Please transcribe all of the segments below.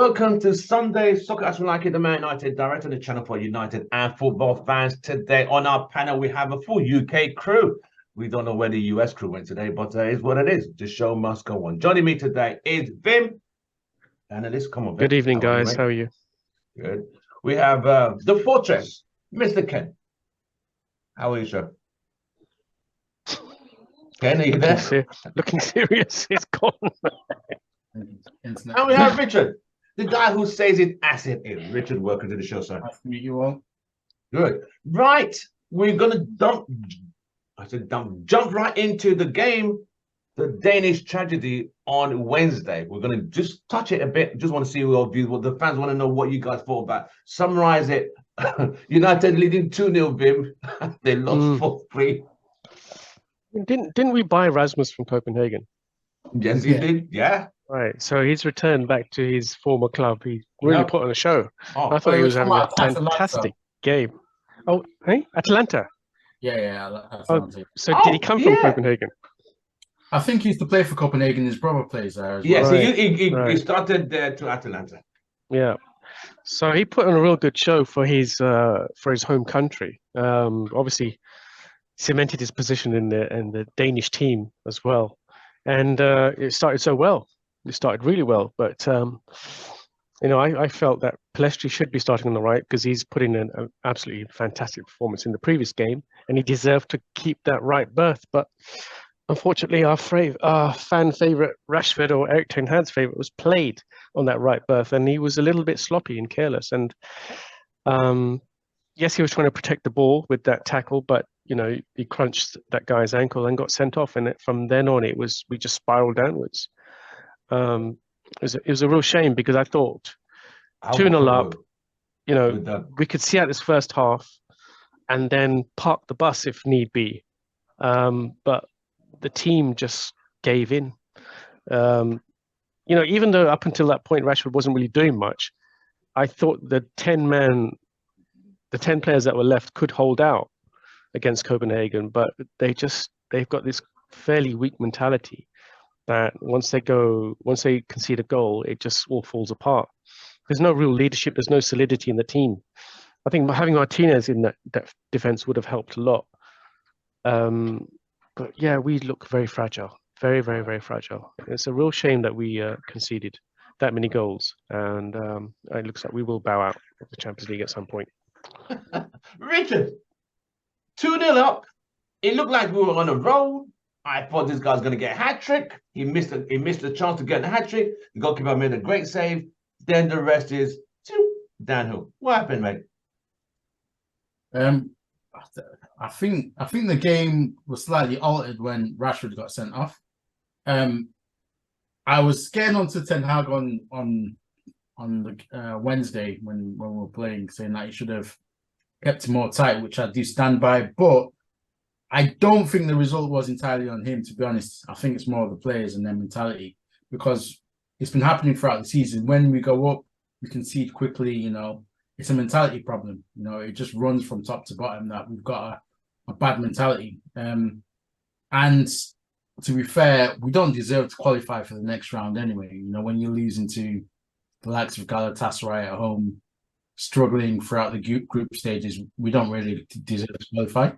welcome to Sunday Soccer as we like it, the Man United director of the channel for United and football fans. Today on our panel, we have a full UK crew. We don't know where the US crew went today, but it's what it is. The show must go on. Joining me today is Vim, analyst. Come on, Vim. Good evening, How are you, guys. mate? How are you? Good. We have the Fortress, Mr. Ken. How are you, sir? Ken, are you there? Looking serious. It's gone. And we have Richard, the guy who says it as it is. Richard, welcome to the show, sir. Nice to meet you all. Good. Right. We're gonna jump right into the game, the Danish tragedy on Wednesday. We're gonna just touch it a bit. Just want to see your views, what the fans want to know what you guys thought about. Summarize it. United leading 2-0, Vim. They lost 4-3. Didn't we buy Rasmus from Copenhagen? Yes, he did. Yeah. Right. So he's returned back to his former club. He really put on a show. Oh, I thought he was having a Atalanta. fantastic game. Oh, hey, Atalanta. Yeah. Oh, so did he come from Copenhagen? I think he used to play for Copenhagen. His brother plays there as well. Yes, Right. he started there to Atalanta. Yeah. So he put on a real good show for his home country. Obviously cemented his position in the Danish team as well. And it started so well. It started really well. But I felt that Palestri should be starting on the right because he's put in an absolutely fantastic performance in the previous game, and he deserved to keep that right berth. But unfortunately, our fan favorite Rashford, or Erik ten Hag's favorite, was played on that right berth, and he was a little bit sloppy and careless. And yes, he was trying to protect the ball with that tackle, but he crunched that guy's ankle and got sent off. And from then on, we just spiraled downwards. It was a real shame because I thought 2-0 up, we could see out this first half and then park the bus if need be. But the team just gave in. Even though up until that point Rashford wasn't really doing much, I thought the 10 players that were left could hold out against Copenhagen, but they've got this fairly weak mentality that once they concede a goal, it just all falls apart. There's no real leadership, there's no solidity in the team. I think having Martinez in that defense would have helped a lot. But yeah, we look very fragile, very, very, very fragile. It's a real shame that we conceded that many goals, and it looks like we will bow out of the Champions League at some point. Richard, 2-0 up. It looked like we were on a roll. I thought this guy's going to get a hat-trick. He missed a chance to get a hat-trick. The goalkeeper made a great save. Then the rest is downhill. What happened, mate? I think the game was slightly altered when Rashford got sent off. I was getting onto Ten Hag on the Wednesday when we were playing, saying that he should have kept it more tight, which I do stand by. But I don't think the result was entirely on him, to be honest. I think it's more of the players and their mentality, because it's been happening throughout the season. When we go up, we concede quickly, it's a mentality problem. It just runs from top to bottom that we've got a bad mentality. And to be fair, we don't deserve to qualify for the next round anyway. When you're losing to the likes of Galatasaray at home, struggling throughout the group stages, we don't really deserve to qualify.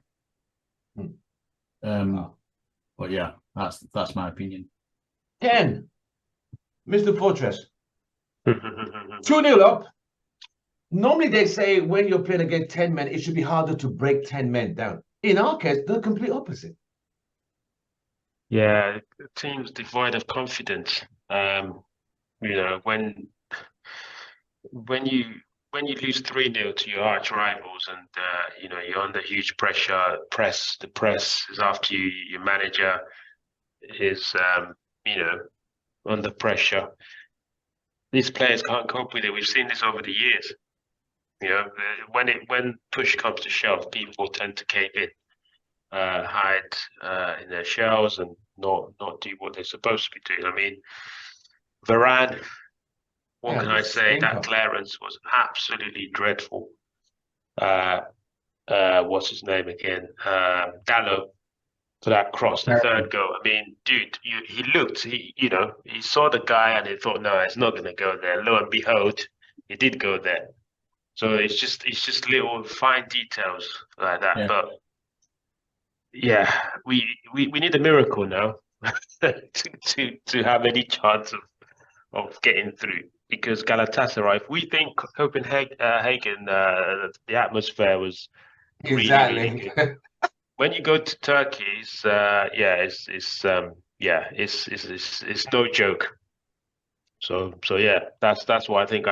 But yeah, that's my opinion. Ken, Mr. Fortress, 2-0 up. Normally they say when you're playing against 10 men, it should be harder to break 10 men down. In our case, the complete opposite. Yeah, the team's devoid of confidence. When you lose 3-0 to your arch rivals, and you're under huge pressure, the press is after you, your manager is under pressure. These players can't cope with it. We've seen this over the years. When push comes to shove, people tend to cave in, hide in their shells, and not do what they're supposed to be doing. I mean, Varane. What can I say? That clearance was absolutely dreadful. What's his name again? Dallo. to that cross, the third goal. I mean, dude, he saw the guy and he thought, no, it's not going to go there. Lo and behold, it did go there. So it's just little fine details like that. Yeah. But yeah, we need a miracle now to have any chance of getting through. Because Galatasaray, if we think Copenhagen, the atmosphere was Exactly. really good. When you go to Turkey, it's no joke. So yeah, that's why I think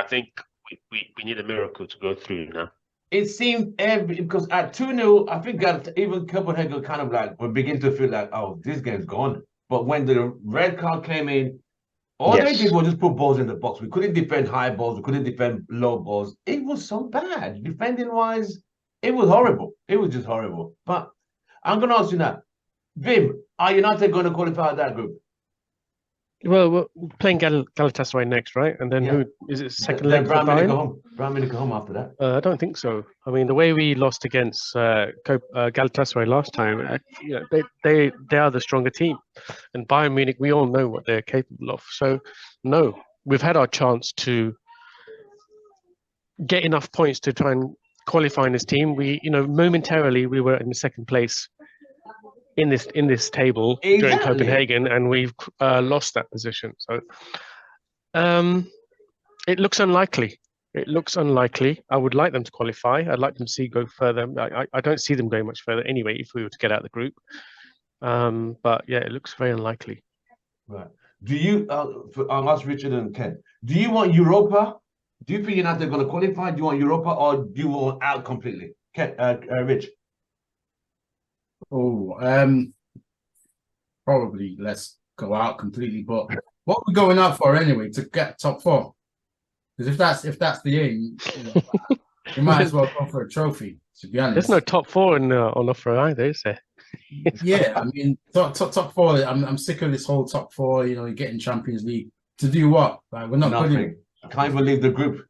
we need a miracle to go through now. It seemed because at 2-0, I think that even Copenhagen kind of like were beginning to feel like, oh, this game's gone. But when the red card came in, all they did was just put balls in the box. We couldn't defend high balls. We couldn't defend low balls. It was so bad. Defending wise, it was horrible. It was just horrible. But I'm going to ask you now, Vim, are United going to qualify out that group? Well, we're playing Galatasaray next, right? And then who is it? Second leg for Bayern? Brown go home after that. I don't think so. I mean, the way we lost against Galatasaray last time, they are the stronger team, and Bayern Munich, we all know what they're capable of. So, no, we've had our chance to get enough points to try and qualify in this team. We, momentarily we were in the second place in this table during Copenhagen, and we've lost that position. So, it looks unlikely. It looks unlikely. I would like them to qualify. I'd like them to go further. I don't see them going much further anyway if we were to get out of the group. But yeah, it looks very unlikely. Right. Do you, I'll ask Richard and Ken, do you want Europa? Do you think United are going to qualify? Do you want Europa or do you want out completely? Ken, Rich? Oh, probably let's go out completely. But what are we going out for anyway? To get top 4? Because if that's the aim, you might as well go for a trophy. To be honest, there's no top 4 on offer either, is there? Yeah, I mean, top 4. I'm sick of this whole top 4. You're getting Champions League to do what? Like, we're not nothing. I can't even leave the group.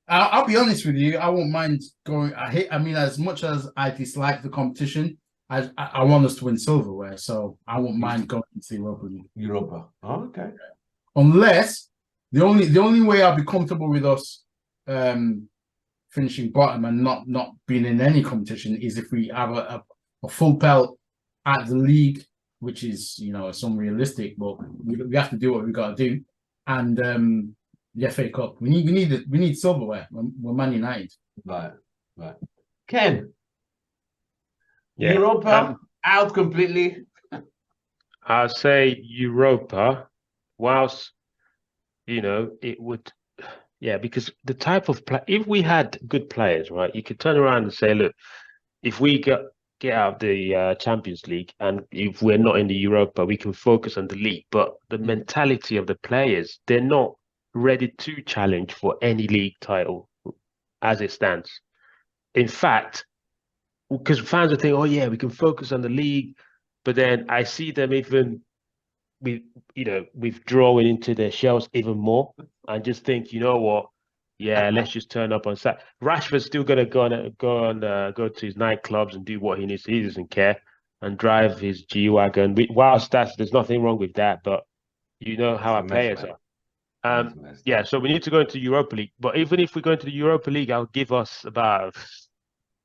I'll be honest with you. I won't mind going. I mean, as much as I dislike the competition, I want us to win silverware, so I won't mind going to Europa League. Europa. Oh, okay. Unless the only way I'll be comfortable with us finishing bottom and not being in any competition is if we have a full pelt at the league, which is it's unrealistic, but we have to do what we got to do. And the FA Cup, we need silverware. We're Man United. Right. Ken. Yeah. Europa out completely. I'll say Europa, whilst it would, because the type of play, if we had good players, right, you could turn around and say, look, if we get out of the Champions League and if we're not in the Europa, we can focus on the league. But the mentality of the players, they're not ready to challenge for any league title as it stands. In fact, because fans are thinking, oh yeah, we can focus on the league, but then I see them even withdrawing into their shells even more and just think, you know what, let's just turn up on Saturday. Rashford's still gonna go to his nightclubs and do what he needs. He doesn't care and drive his G-Wagon. Whilst there's nothing wrong with that, but you know how our players are. So we need to go into Europa League. But even if we go into the Europa League, I'll give us about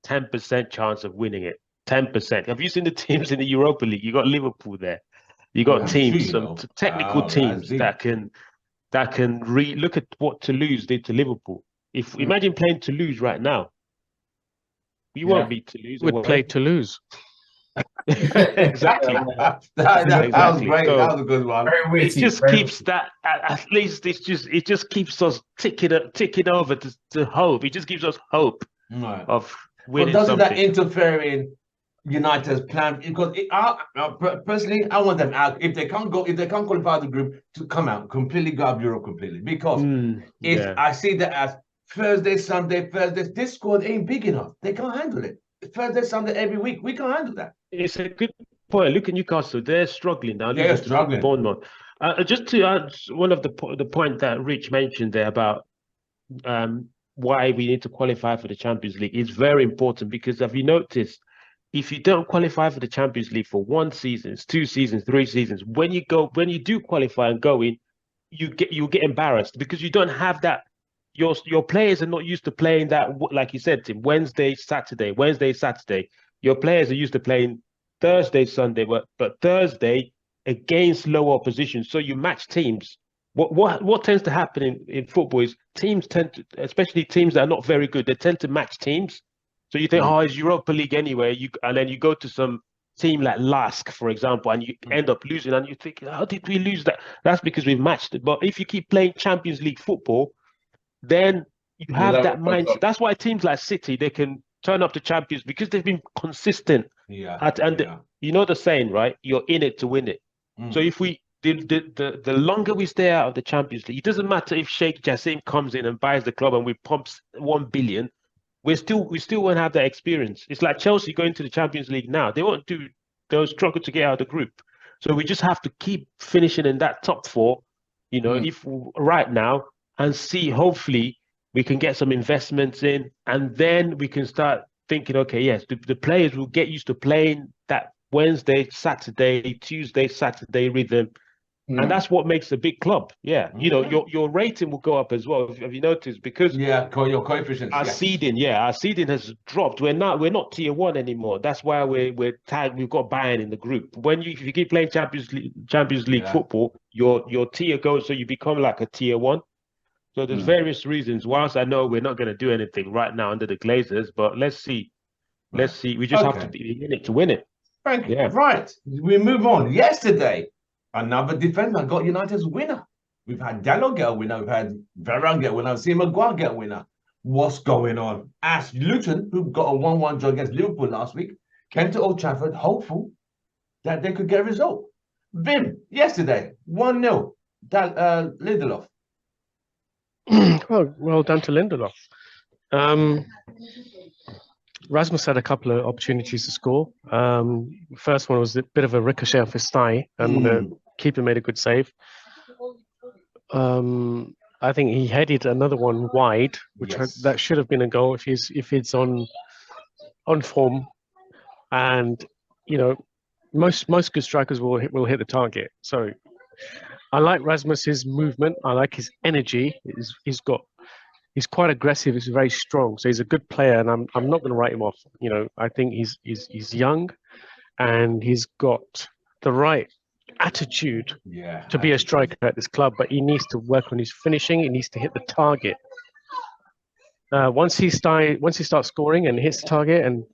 10% chance of winning it. 10%. Have you seen the teams in the Europa League? You got Liverpool there. You got teams, some technical teams that can look at what Toulouse did to Liverpool. If imagine playing Toulouse right now, you won't beat Toulouse. Would play Toulouse. Exactly. That was great. That was a good one. It just keeps that. At least it just keeps us ticking over to hope. It just gives us hope of winning. But doesn't something. that interfere in United's plan? Because personally, I want them out. If they can't qualify the group, to come out completely, go out of Europe completely. Because I see that as Thursday, Sunday, this squad ain't big enough. They can't handle it. Thursday, Sunday every week. We can't handle that. It's a good point. Look at Newcastle; they're struggling now. They're struggling. Bournemouth. Just to add one of the point that Rich mentioned there about why we need to qualify for the Champions League is very important, because have you noticed if you don't qualify for the Champions League for 1 season, 2 seasons, 3 seasons, when you do qualify and go in, you get embarrassed because you don't have that. Your players are not used to playing that, like you said, Tim, Wednesday, Saturday. Your players are used to playing Thursday, Sunday, but Thursday against lower opposition. So you match teams. What tends to happen in football is teams tend to, especially teams that are not very good, they tend to match teams. So you think, oh, it's Europa League anyway, and then you go to some team like Lask, for example, and you end up losing, and you think, how did we lose that? That's because we've matched it. But if you keep playing Champions League football, then you have that mindset. That's why teams like City, they can turn up to Champions because they've been consistent. You know the saying, right? You're in it to win it. So if the longer we stay out of the Champions League, it doesn't matter if Sheikh Jassim comes in and buys the club and we pumps 1 billion, we still won't have that experience. It's like Chelsea going to the Champions League now. They'll struggle to get out of the group. So we just have to keep finishing in that top 4, if right now, and see, hopefully we can get some investments in, and then we can start thinking, okay, yes, the players will get used to playing that Wednesday, Saturday, Tuesday, Saturday rhythm. And that's what makes a big club. Yeah. Your rating will go up as well. Have you noticed? Because your coefficients. Our seeding has dropped. We're not tier 1 anymore. That's why we're tagged. We've got Bayern in the group. If you keep playing Champions League football, your tier goes, so you become like a tier 1. So there's various reasons. Whilst I know we're not going to do anything right now under the Glazers, but let's see. Let's see. We just have to be in it to win it. Frank, right. We move on. Yesterday, another defender got United's winner. We've had Dalot get a winner. We've had Varane get a winner. I've seen Maguire get a winner. What's going on? As Luton, who got a 1-1 draw against Liverpool last week, came to Old Trafford hopeful that they could get a result. Vim, yesterday, 1-0. Lindelof. Well done to Lindelof. Rasmus had a couple of opportunities to score. First one was a bit of a ricochet off his thigh, and the keeper made a good save. I think he headed another one wide, which that should have been a goal if it's on form. And most good strikers will hit the target. So I like Rasmus's movement. I like his energy. He's quite aggressive. He's very strong. So he's a good player, and I'm not going to write him off. I think he's young, and he's got the right attitude to be a striker at this club. But he needs to work on his finishing. He needs to hit the target. Once he starts scoring and hits the target, and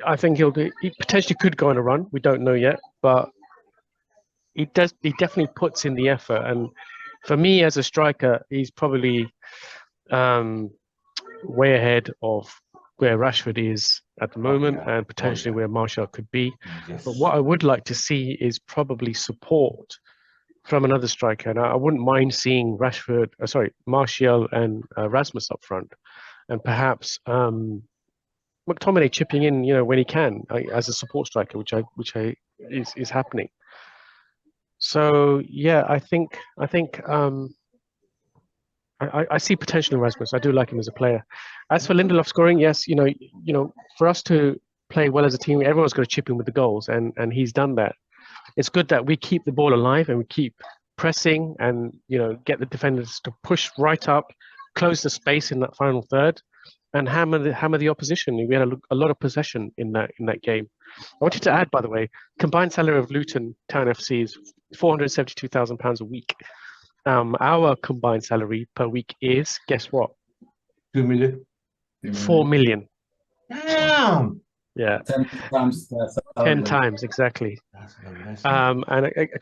I think he potentially could go on a run. We don't know yet, but he definitely puts in the effort. And for me, as a striker, he's probably way ahead of where Rashford is at the moment, and potentially where Martial could be. But what I would like to see is probably support from another striker. And I wouldn't mind seeing Martial and Rasmus up front, and perhaps McTominay chipping in, when he can as a support striker, which is happening. So yeah, I think I see potential in Rasmus. I do like him as a player. As for Lindelof scoring, yes, for us to play well as a team, everyone's got to chip in with the goals, and he's done that. It's good that we keep the ball alive and we keep pressing, and get the defenders to push right up, close the space in that final third, and hammer the opposition. We had a lot of possession in that game. I wanted to add, by the way, combined salary of Luton Town FC is £472,000 a week. Our combined salary per week is, guess what? 2 million. 4 million. Damn. Yeah. 10 times exactly. That's nice. And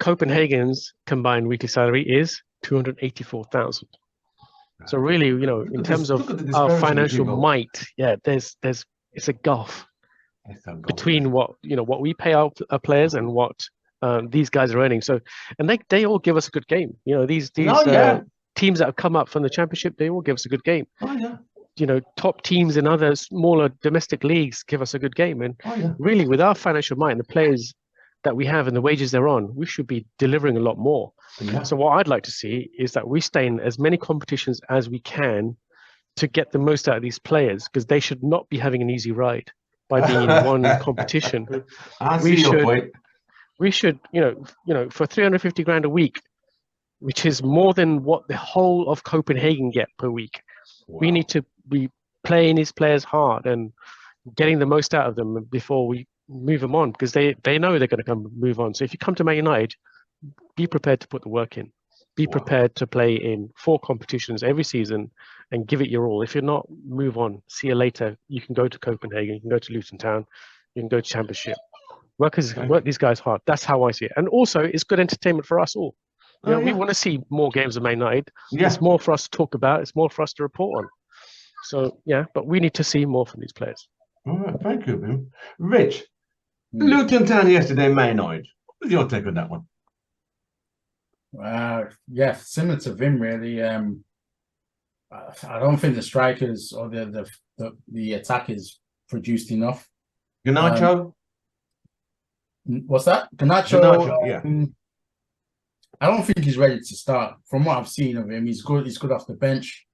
Copenhagen's combined weekly salary is 284,000. So really, in terms of our financial might, it's a gulf between what we pay our players and what these guys are earning. So, and they all give us a good game. These teams that have come up from the Championship, they all give us a good game. Top teams in other smaller domestic leagues give us a good game. And really, with our financial might and the players that we have and the wages they're on, we should be delivering a lot more. So what I'd like to see is that we stay in as many competitions as we can to get the most out of these players, because they should not be having an easy ride by being in one competition. I see your point. We should, for 350 grand a week, which is more than what the whole of Copenhagen get per week. Wow. We need to be playing these players hard and getting the most out of them before we move them on, because they know they're going to move on. So if you come to Man United, be prepared to put the work in. Be prepared to play in 4 competitions every season and give it your all. If you're not, move on. See you later. You can go to Copenhagen. You can go to Luton Town. You can go to Championship. Work these guys hard. That's how I see it. And also, it's good entertainment for us all. We want to see more games of Man United. Yeah. It's more for us to talk about. It's more for us to report on. So, but we need to see more from these players. All right, thank you, Vim. Rich, Luton Town yesterday, Man United. What was your take on that one? Yeah, similar to Vim, really. I don't think the strikers or the attackers produced enough. Garnacho? What's that? Garnacho, yeah. I don't think he's ready to start. From what I've seen of him, he's good. He's good off the bench,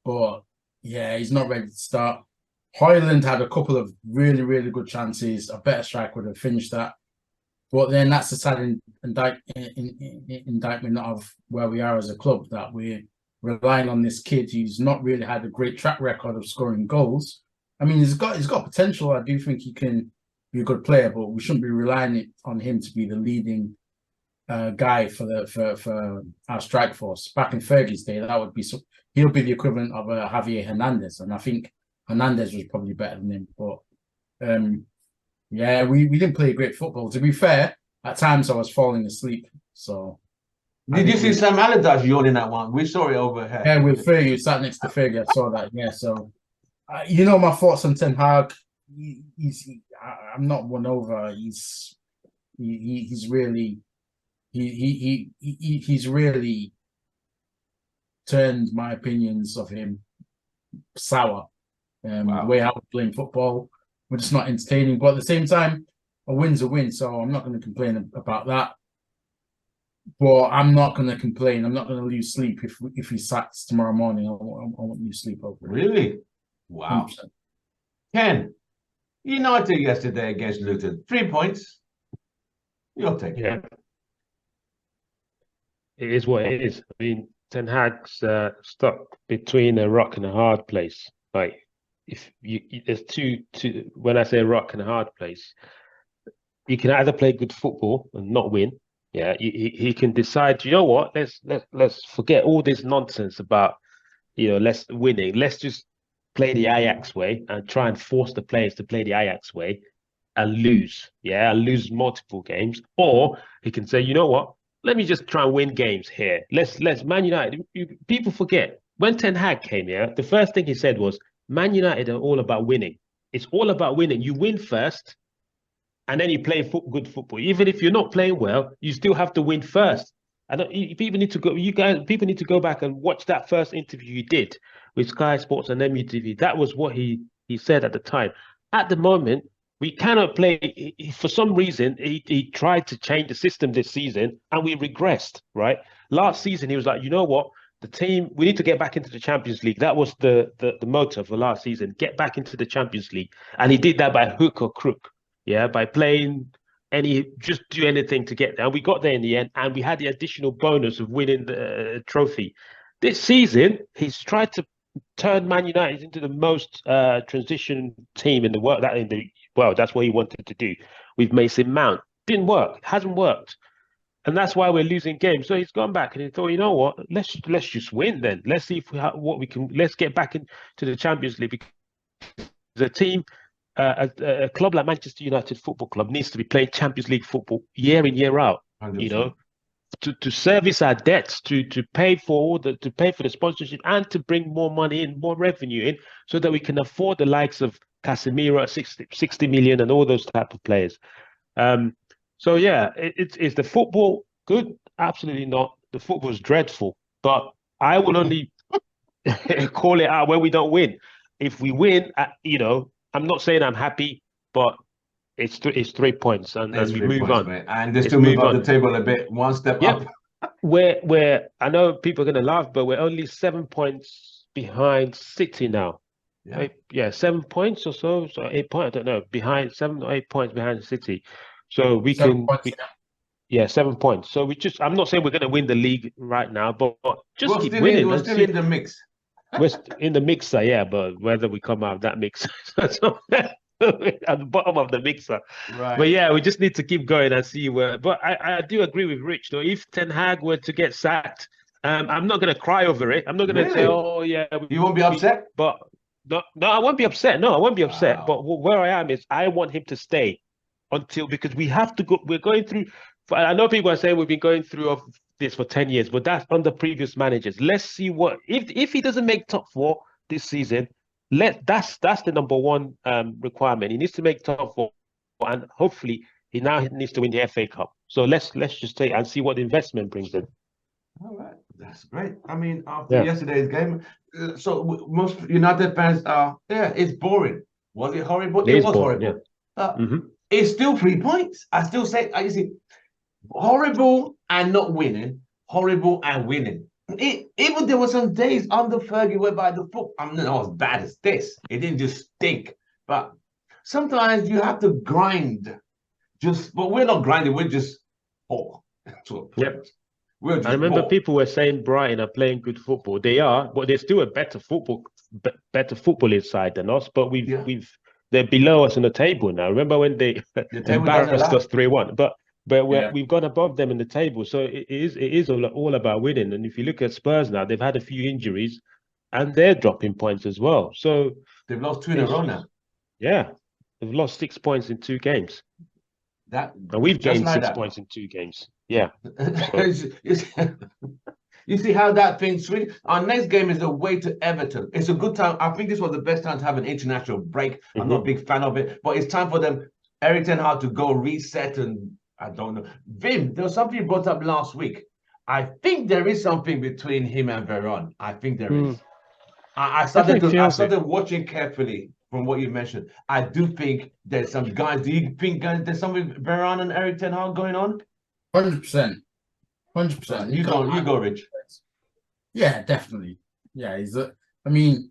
but yeah, he's not ready to start. Højlund had a couple of really, really good chances. A better striker would have finished that. But then that's a sad indictment of where we are as a club, that we're relying on this kid who's not really had a great track record of scoring goals. I mean, he's got potential. I do think he can be a good player, but we shouldn't be relying on him to be the leading guy for our strike force. Back in Fergie's day, he'll be the equivalent of Javier Hernandez, and I think Hernandez was probably better than him. But yeah, we didn't play great football. To be fair, at times I was falling asleep. So did you see Sam Allardyce yawning that one? We saw it over here. Yeah, with Fergie, sat next to Fergie. I saw that. Yeah, so my thoughts on Ten Hag. I'm not won over. He's really turned my opinions of him sour. The way how we're playing football, we're just not entertaining. But at the same time, a win's a win, so I'm not going to complain about that. But I'm not going to complain. I'm not going to lose sleep if he sacks tomorrow morning. I won't lose sleep over it. Really? Wow. 100%. Ken, United yesterday against Luton, 3 points. Your take. Yeah. It is what it is. I mean, Ten Hag's stuck between a rock and a hard place. Like, if there's two. When I say rock and a hard place, you can either play good football and not win. Yeah, he can decide. You know what? Let's forget all this nonsense about less winning. Let's just play the Ajax way and try and force the players to play the Ajax way and lose. Yeah, and lose multiple games. Or he can say, you know what? Let me just try and win games here. Let's Man United. People forget when Ten Hag came here. The first thing he said was, Man United are all about winning. It's all about winning. You win first, and then you play good football. Even if you're not playing well, you still have to win first. People need to go back and watch that first interview you did with Sky Sports and MUTV. That was what he said at the time. At the moment, we cannot play. For some reason, he tried to change the system this season, and we regressed. Right? Last season, he was like, you know what? The team, we need to get back into the Champions League. That was the motto for last season. Get back into the Champions League, and he did that by hook or crook. Yeah, by playing just do anything to get there. And we got there in the end, and we had the additional bonus of winning the trophy. This season, he's tried to turn Man United into the most transition team in the world. That's what he wanted to do with Mason Mount. Didn't work. Hasn't worked. And that's why we're losing games. So he's gone back and he thought, you know what? Let's just win then. Let's see what we can. Let's get back into the Champions League. Because the team, a club like Manchester United Football Club needs to be playing Champions League football year in, year out. 100%. To service our debts, to pay for the sponsorship, and to bring more money in, more revenue in, so that we can afford the likes of Casemiro at 60 million and all those type of players. So yeah, is the football good? Absolutely not. The football is dreadful. But I will only call it out when we don't win. If we win, I'm not saying I'm happy, but it's 3 points, and we move on. Mate. And just to move up the table a bit, one step up. We're I know people are going to laugh, but we're only 7 points behind City now. Yeah. 7 points or so. So 8 points. I don't know. Behind 7 or 8 points behind City. So we 7 can. points. Yeah, 7 points. So I'm not saying we're going to win the league right now, but just keep winning We're and still see. in the mix. We're in the mixer, yeah, but whether we come out of that mixer at the bottom of the mixer. Right. But yeah, we just need to keep going and see where. But I do agree with Rich, though. If Ten Hag were to get sacked, I'm not going to cry over it. I'm not going to say, Really? oh, yeah. You won't be upset? But no, I won't be upset. No, I won't be upset. Wow. But where I am is I want him to stay because we have to go. We're going through. I know people are saying we've been going through this for 10 years, but that's under previous managers. Let's see what if he doesn't make top 4 this season. That's the number one requirement. He needs to make top 4, and hopefully he now needs to win the FA Cup. So let's just take and see what the investment brings in. All right, that's great. I mean, after yesterday's game, so most United fans are, it's boring. Was it horrible? It was boring, horrible. Yeah. It's still 3 points. I still say, I see, horrible and not winning, horrible and winning. Even there were some days under Fergie whereby the foot, I'm not as bad as this. It didn't just stink. But sometimes you have to grind. But we're not grinding, we're just poor. Yep. I remember people were saying Brighton are playing good football. They are, but they're still a better football inside than us. But they're below us in the table now. Remember when they embarrassed us 3-1? But we've gone above them in the table. So it is all about winning. And if you look at Spurs now, they've had a few injuries, and they're dropping points as well. So they've lost 2 in a row now. Yeah, they've lost 6 points in 2 games. And we've gained 6 points in 2 games. Yeah. You see how that thing swings? Our next game is away to Everton. It's a good time. I think this was the best time to have an international break. I'm not a big fan of it, but it's time for them, Eric Ten Hag, to go reset. And I don't know. Vim, there was something you brought up last week. I think there is something between him and Veron. I think there is. I started watching carefully from what you mentioned. I do think there's some guys. Do you think there's something with Veron and Eric Ten Hag going on? 100%. 100%. You go, Rich. Yeah, definitely. Yeah, I mean,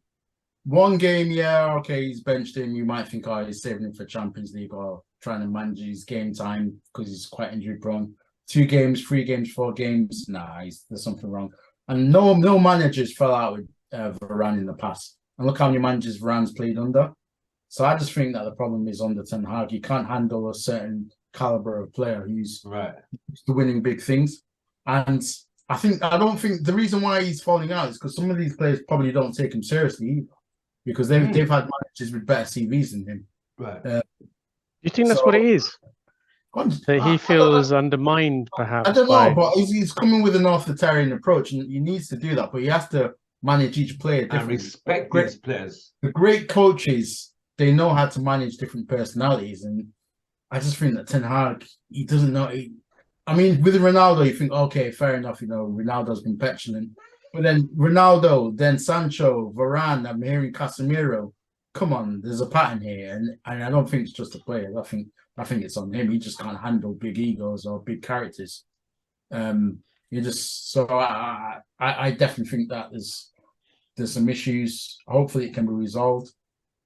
one game, he's benched him. You might think, he's saving him for Champions League or trying to manage his game time because he's quite injury prone. 2 games, 3 games, 4 games. There's something wrong. And no managers fell out with Varane in the past. And look how many managers Varane's played under. So I just think that the problem is under Ten Hag. He can't handle a certain caliber of player who's used to winning big things. And I don't think the reason why he's falling out is because some of these players probably don't take him seriously either, because they've had managers with better CVs than him. Right. Do you think that's what it is? That he feels undermined, perhaps? I don't know, but he's coming with an authoritarian approach, and he needs to do that. But he has to manage each player differently. And respect these players. The great coaches, they know how to manage different personalities, and I just think that Ten Hag, he doesn't know. I mean, with Ronaldo, you think, okay, fair enough, Ronaldo's been petulant. But then Ronaldo, then Sancho, Varane, I'm hearing Casemiro. Come on, there's a pattern here. And I don't think it's just the players. I think it's on him. He just can't handle big egos or big characters. I definitely think that there's some issues. Hopefully it can be resolved.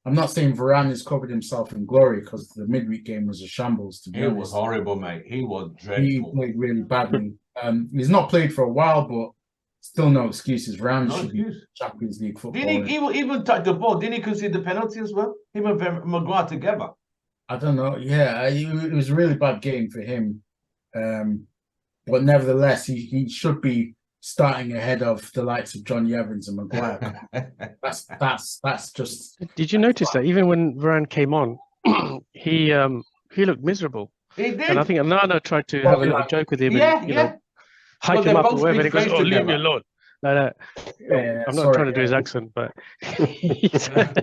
I'm not saying Varane has covered himself in glory, because the midweek game was a shambles, to be honest. It was horrible, mate. He was dreadful. He played really badly. He's not played for a while, but still no excuses. Varane should be Champions League football. Didn't he even touch the ball? Didn't he concede the penalty as well? Him and Maguire together. I don't know. Yeah, it was a really bad game for him. But nevertheless, he should be starting ahead of the likes of Johnny Evans and Maguire. That's just. Did you notice that even when Varane came on, he looked miserable? He did. And I think Anana tried to have a little joke with him and hype him up or whatever. And he goes, leave me alone. Like that. I'm not trying to do his accent, but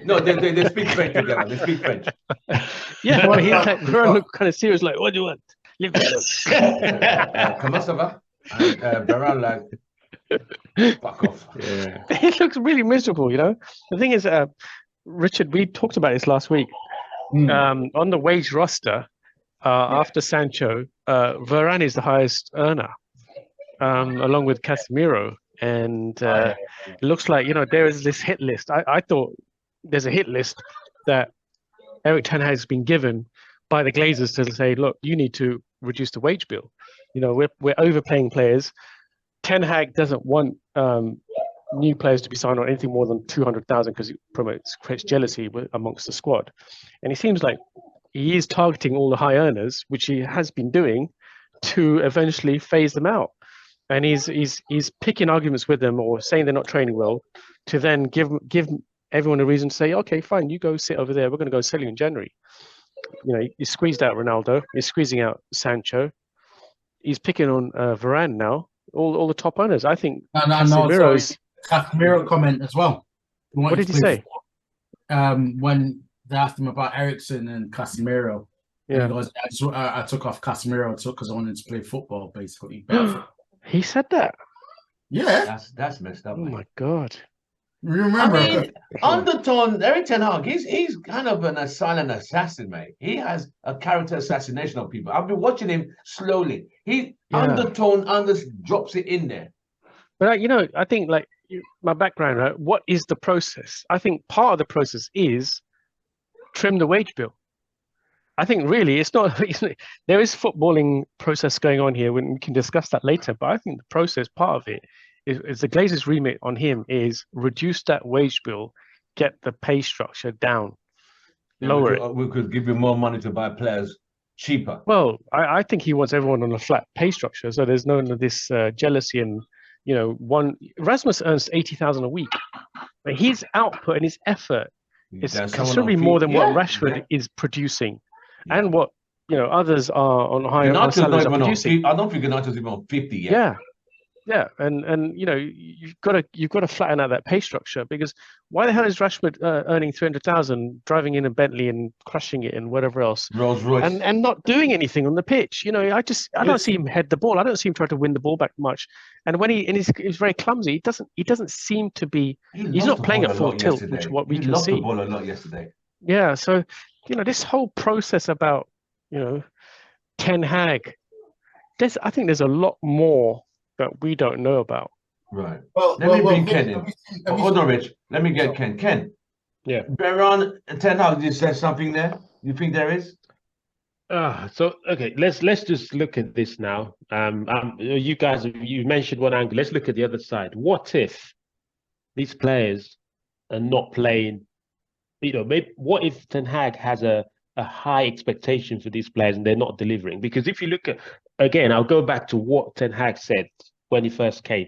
no, they speak French together. They speak French. Yeah, but Varane looked kind of serious, like, what do you want? Leave me alone. Comment ça va? Varane like, fuck off. Yeah. He looks really miserable, The thing is, Richard, we talked about this last week. On the wage roster, after Sancho, Varane is the highest earner, along with Casemiro. and it looks like there is this hit list. I thought there's a hit list that Eric Ten Hag's been given by the Glazers to say, look, you need to reduce the wage bill. We're overpaying players. Ten Hag doesn't want new players to be signed on anything more than 200,000 because it creates jealousy amongst the squad. And it seems like he is targeting all the high earners, which he has been doing, to eventually phase them out. And he's picking arguments with them or saying they're not training well to then give everyone a reason to say, okay, fine, you go sit over there. We're going to go sell you in January. He squeezed out Ronaldo. He's squeezing out Sancho. He's picking on Varane now. All the top owners. I think Casemiro's... Casemiro comment as well. What did he say? When they asked him about Eriksen and Casemiro, yeah, he goes, I took off Casemiro because I wanted to play football, basically. He said that? Yeah. That's messed up. Oh my God. Remember, I mean, undertone, Eric Ten Hag, he's kind of a silent assassin, mate. He has a character assassination of people. I've been watching him slowly. Undertone drops it in there. But I think my background, right? What is the process? I think part of the process is trim the wage bill. I think really it's not. There is footballing process going on here. We can discuss that later. But I think the process, part of it, is the Glazers' remit on him is reduce that wage bill, get the pay structure down, lower it. We could give you more money to buy players cheaper. Well, I think he wants everyone on a flat pay structure, so there's none of this jealousy and Rasmus earns 80,000 a week, but his output and his effort is considerably more than what Rashford is producing, and what others are on higher salaries are producing. I don't think United's even on 50 yet. Yeah, and you've got to flatten out that pay structure, because why the hell is Rashford earning 300,000, driving in a Bentley and crushing it and whatever else, Rolls Royce, and not doing anything on the pitch? I don't see him head the ball. I don't see him try to win the ball back much. And when he's very clumsy. He doesn't seem to be. He's not playing at full tilt, which is what we can see. He lost the ball a lot yesterday. Yeah, so this whole process about Ten Hag, I think there's a lot more that we don't know about. Right. Let me bring Ken in. Hold on, Rich. Let me get Ken. Ken. Yeah. Varane and Ten Hag, you said something there? You think there is? So okay, let's just look at this now. You guys, you mentioned one angle. Let's look at the other side. What if these players are not playing? Maybe what if Ten Hag has a high expectation for these players and they're not delivering? Because if you look at, again, I'll go back to what Ten Hag said when he first came.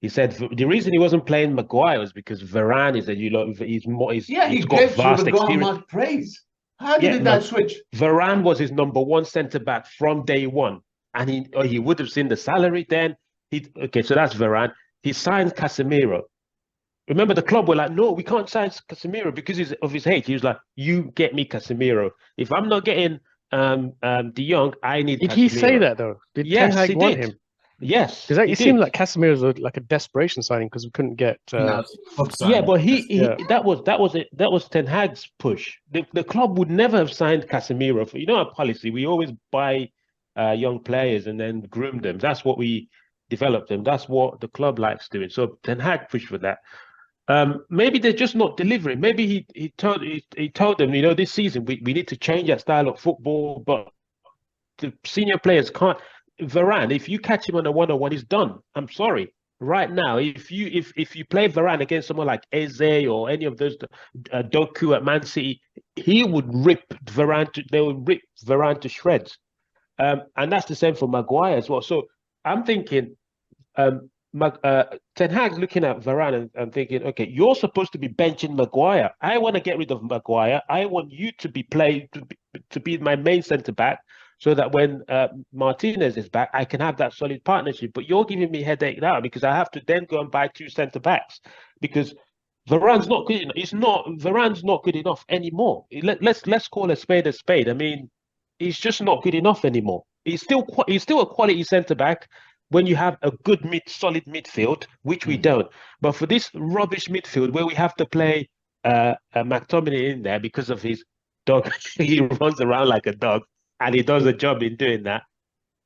He said the reason he wasn't playing Maguire was because Varane is he's got vast experience. Much praise. How did that switch? Varane was his number one centre back from day one, and he would have seen the salary then. So that's Varane. He signed Casemiro. Remember, the club were like, no, we can't sign Casemiro because of his age. He was like, you get me Casemiro. If I'm not getting De Jong, I need. Did Casemiro. He say that though? Did Ten Hag want him? Yes, because it seemed like Casemiro's like a desperation signing because we couldn't get. But that was Ten Hag's push. The club would never have signed Casemiro for our policy. We always buy young players and then groom them. That's what we develop them. That's what the club likes doing. So Ten Hag pushed for that. Maybe they're just not delivering. Maybe he told them, this season we need to change that style of football, but the senior players can't. Varane, if you catch him on a one-on-one, he's done. I'm sorry. Right now, if you play Varane against someone like Eze or any of those Doku at Man City, he would rip Varane to shreds. And that's the same for Maguire as well. So I'm thinking, Ten Hag's looking at Varane and thinking, okay, you're supposed to be benching Maguire. I want to get rid of Maguire. I want you to be my main centre back, so that when Martinez is back, I can have that solid partnership. But you're giving me headache now because I have to then go and buy two centre backs because Varane's not good enough. Varane's not good enough anymore. Let's call a spade a spade. I mean, he's just not good enough anymore. He's still a quality centre back when you have a good solid midfield, which we don't. But for this rubbish midfield where we have to play McTominay in there because of his dog, he runs around like a dog. And he does a job in doing that.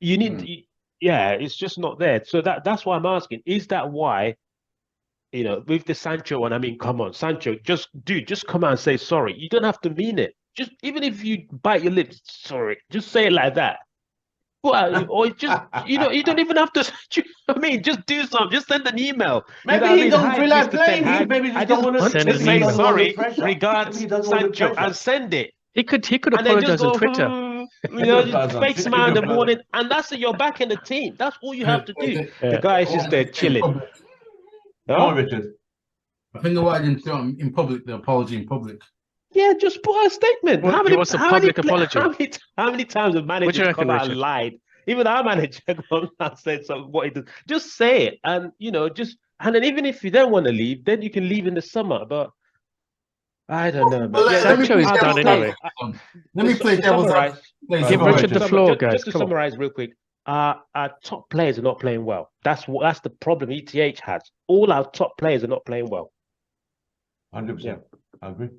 You need yeah, it's just not there. So that's why I'm asking. Is that why, with the Sancho one? I mean, come on, Sancho, just come out and say sorry. You don't have to mean it. Just even if you bite your lips, sorry, just say it like that. Well, or just you don't even have to. I mean, just do something. Just send an email. Maybe I he mean, doesn't hi, feel like Mr. Ten playing. He Hag. maybe I just just don't want Send to an say he doesn't email. want the sorry, pressure. regards Maybe he doesn't want the Sancho, pressure. and send it. He could And then just apologize on go, Twitter. just fake smile in the morning, and that's it. You're back in the team. That's all you have to do. The guy is just there chilling. Go on, Huh? Richard. I think the why I didn't do it in public, the apology in public. Yeah, just put out a statement. Well, he wants a public apology. How many times have What do managers you reckon, come out and Richard? lied? Even our manager gone and said something what he does. Just say it, and and then even if you don't want to leave, then you can leave in the summer. But I don't know, man. Well, Yeah, let me Sancho is play done devil's anyway. advocate. Let me play to devil's summarize. advocate. Give Go on, Richard the floor, guys. Just to Come on. summarize real quick, our top players are not playing well. That's the problem ETH has. All our top players are not playing well. 100%. I agree.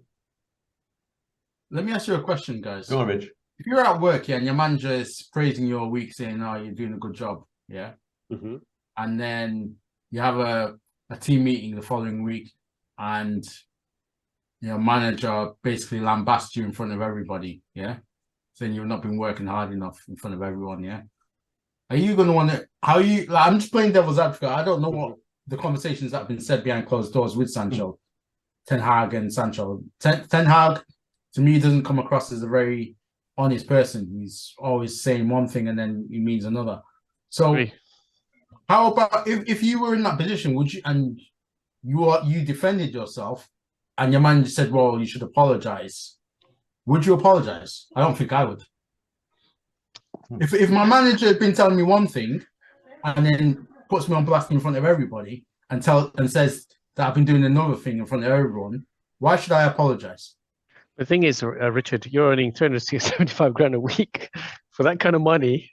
Let me ask you a question, guys. Go on, Rich. If you're at work, yeah, and your manager is praising your week, saying, "Oh, you're doing a good job," yeah, Mm-hmm. and then you have a team meeting the following week, and your manager basically lambasts you in front of everybody, yeah, saying you've not been working hard enough in front of everyone, yeah. Are you going to want to? How you? Like, I'm just playing devil's advocate. I don't know what the conversations that have been said behind closed doors with Sancho, Ten Hag, and Sancho. Ten Hag, to me, doesn't come across as a very honest person. He's always saying one thing and then he means another. So, Agree. how about if you were in that position? Would you and you defended yourself, and your manager said, "Well, you should apologize." Would you apologize? I don't think I would. If my manager had been telling me one thing and then puts me on blast in front of everybody and says that I've been doing another thing in front of everyone, why should I apologize? The thing is, Richard, you're earning 375 grand a week. For that kind of money,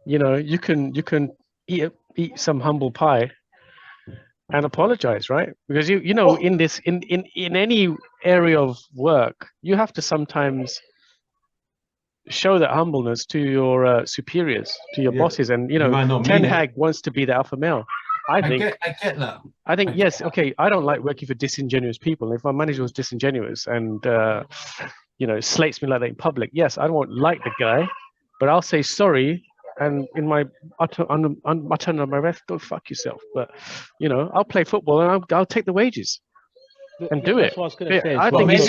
you can eat some humble pie and apologize, right? Because in any area of work, you have to sometimes show that humbleness to your superiors, to your bosses, and might not Ten mean it. Hag wants to be the alpha male. I get that. I think yes, okay. I don't like working for disingenuous people. If my manager was disingenuous and slates me like that in public, yes, I won't like the guy, but I'll say sorry. And in my utter under my breath, go fuck yourself. But I'll play football and I'll take the wages and do That's it. what I was going to say. I as well. think Maybe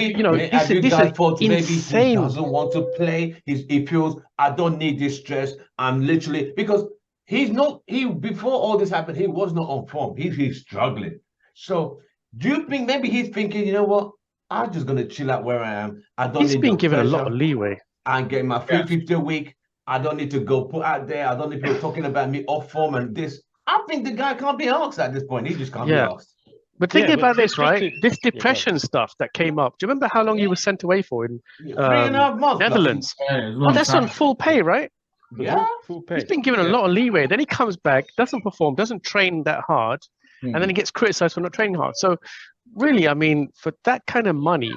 this you is guys thought maybe he insane. doesn't want to play. He feels I don't need this stress. I'm literally because before all this happened, he was not on form. He's struggling. So do you think maybe he's thinking, you know what? I'm just gonna chill out where I am. I don't He's need been the given a lot pressure. of leeway. And get my 350 a week. I don't need to go put out there. I don't need people talking about me off form and this. I think the guy can't be asked at this point. He just can't be asked. But thinking about this, just right? This go depression stuff that came up. Do you remember how long he was sent away for in 3.5 months. Netherlands? Oh, that's on full pay, right? Yeah. full pay. He's been given a lot of leeway. Then he comes back, doesn't perform, doesn't train that hard, and then he gets criticized for not training hard. So, really, I mean, for that kind of money,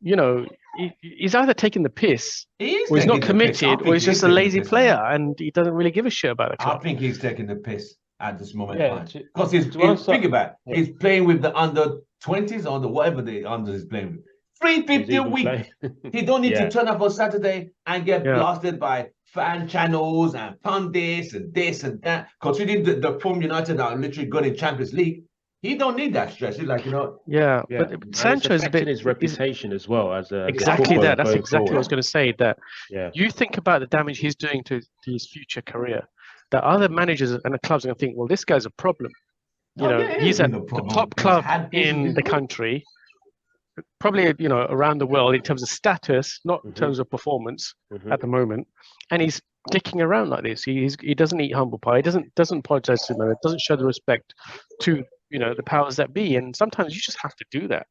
he's either taking the piss, or he's not committed, or he's just a lazy player, and he doesn't really give a shit about the club. I think he's taking the piss at this moment Yeah, in time. Because think about it, he's playing with the under 20s or the whatever the unders he's playing with. 350 a week. He don't need to turn up on Saturday and get blasted by fan channels and pundits and this and that. Considering the form United are literally good in Champions League, he don't need that stress. He's like, but Sancho is a bit his reputation as well as a exactly that. That's exactly what I was going to say. That you think about the damage he's doing to his future career. That other managers and the clubs are going to think, well, this guy's a problem. He's at the top club in the country, probably around the world in terms of status, not in terms of performance at the moment, and he's dicking around like this. He doesn't eat humble pie. He doesn't apologize to them. It doesn't show the respect to the powers that be. And sometimes you just have to do that.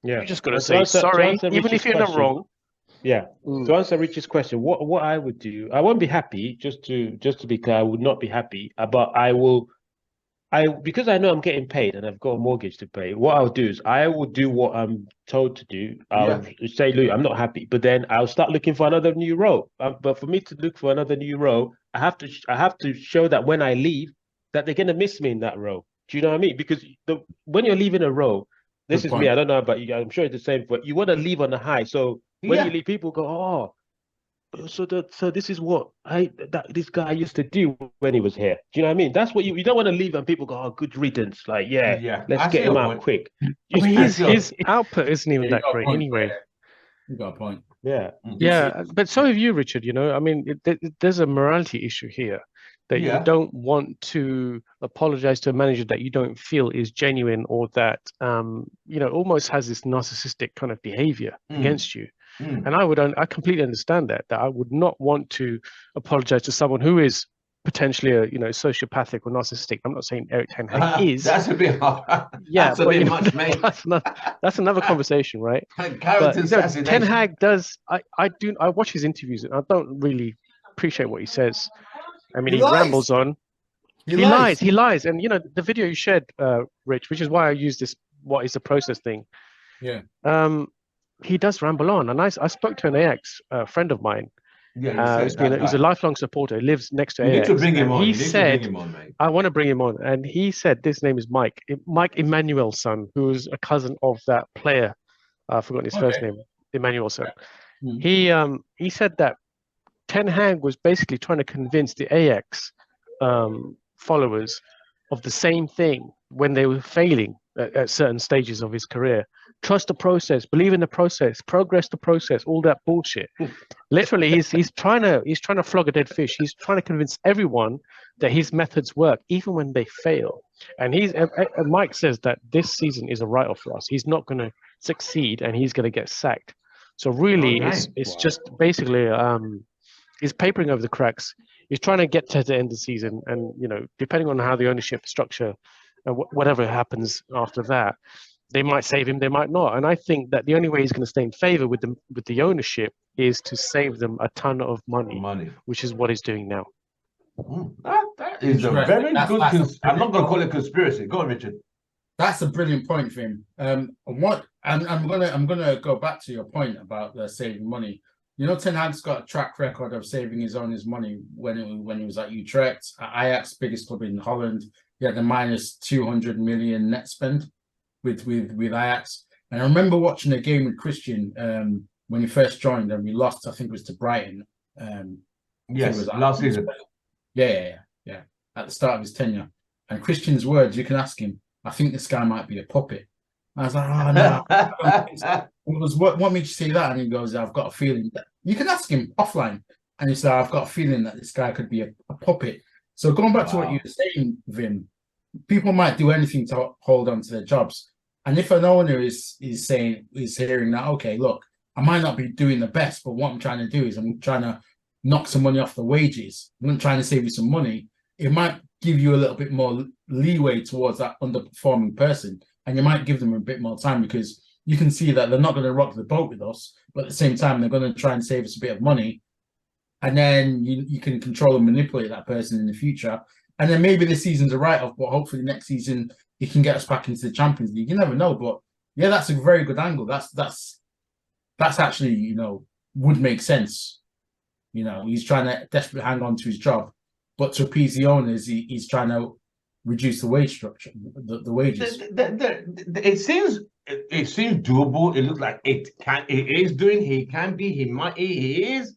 Yeah, you just got to say sorry, even if you're in the wrong. Yeah. To answer Rich's question, what I would do, I won't be happy. Just to be clear, I would not be happy. But because I know I'm getting paid and I've got a mortgage to pay. What I'll do is I will do what I'm told to do. I'll say, look, I'm not happy, but then I'll start looking for another new role. But for me to look for another new role, I have to show that when I leave, that they're gonna miss me in that role. Do you know what I mean? Because when you're leaving a role, this Good is me. point. I don't know about you. I'm sure it's the same. But you want to leave on a high. So when you Yeah. leave, people go, "Oh, so this is what this guy used to do when he was here." Do you know what I mean? That's what you don't want to leave, and people go, "Oh, good riddance." Like, yeah, Yeah. let's I see get him your out point. quick. I mean, I see your- his output isn't even You that got a great point. anyway. You got a point. Yeah. Yeah, but so have you, Richard. You know, I mean, there's a morality issue here that you Yeah. don't want to apologize to a manager that you don't feel is genuine or that, you know, almost has this narcissistic kind of behavior against you. And I completely understand that I would not want to apologize to someone who is potentially a, you know, sociopathic or narcissistic. I'm not saying Eric Ten Hag is. That's a bit hard. Yeah, That's a but bit you know, much, mate. that's another conversation, right? But Character you know, Ten assassination. Hag does. I watch his interviews and I don't really appreciate what he says. I mean, He he lies. rambles on. He He lies. He lies, and you know the video you shared, Rich, which is why I use this. What is the process thing? Yeah. He does ramble on, and I spoke to an AX friend of mine. Yeah, you said that He's a guy. lifelong supporter. He lives next to You need AX, to bring him and on. he You need to bring said, him on, mate. "I want to bring him on." And he said, "This name is Mike Emmanuel's son, who is a cousin of that player. I've forgotten his first name, Emmanuel's son." He said that Ten Hag was basically trying to convince the AX followers of the same thing when they were failing at certain stages of his career. Trust the process, believe in the process, progress the process, all that bullshit. Literally, he's trying to flog a dead fish. He's trying to convince everyone that his methods work, even when they fail. And Mike says that this season is a write-off for us. He's not going to succeed, and he's going to get sacked. So really, it's just basically he's papering over the cracks. He's trying to get to the end of the season, and you know, depending on how the ownership structure, whatever happens after that, they might save him, they might not. And I think that the only way he's going to stay in favor with the ownership is to save them a ton of money, which is what he's doing now. That is a very good. I'm not going to call it conspiracy. Go on, Richard. That's a brilliant point for him. I'm gonna go back to your point about saving money. You know, Ten Hag's got a track record of saving his owners money when he was at Utrecht, at Ajax, biggest club in Holland. He had a minus 200 million net spend with Ajax. And I remember watching a game with Christian when he first joined, and we lost. I think it was to Brighton. Yes, last season. Yeah. At the start of his tenure, and Christian's words, you can ask him. I think this guy might be a puppet. I was like, oh no. It was what made you say that? And he goes, I've got a feeling that you can ask him offline. And he said, I've got a feeling that this guy could be a puppet. So going back to what you were saying, Vim, people might do anything to hold on to their jobs. And if an owner is hearing that, okay, look, I might not be doing the best, but what I'm trying to do is I'm trying to knock some money off the wages. I'm trying to save you some money. It might give you a little bit more leeway towards that underperforming person. And you might give them a bit more time because you can see that they're not going to rock the boat with us, but at the same time, they're going to try and save us a bit of money. And then you can control and manipulate that person in the future. And then maybe this season's a write-off, but hopefully next season he can get us back into the Champions League. You never know, but yeah, that's a very good angle. That's actually, you know, would make sense. You know, he's trying to desperately hang on to his job, but to appease the owners, he's trying to reduce the wage structure, the wages. It seems doable. It looks like it is doing. He can be. He is.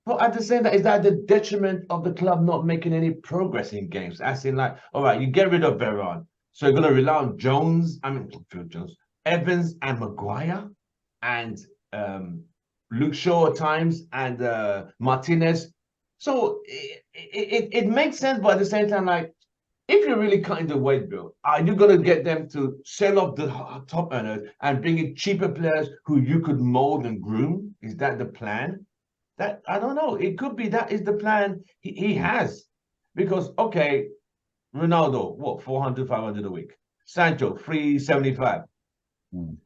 But at the same time, is that the detriment of the club not making any progress in games? As in, like, all right, you get rid of Varane, so you're going to rely on Phil Jones, Evans, and Maguire, and Luke Shaw at times, and Martinez. So it makes sense, but at the same time, like, if you're really cutting the weight bill, are you going to get them to sell off the top earners and bring in cheaper players who you could mold and groom? Is that the plan? That I don't know. It could be that is the plan he has. Because, okay, Ronaldo, what, 400, 500 a week? Sancho, 375.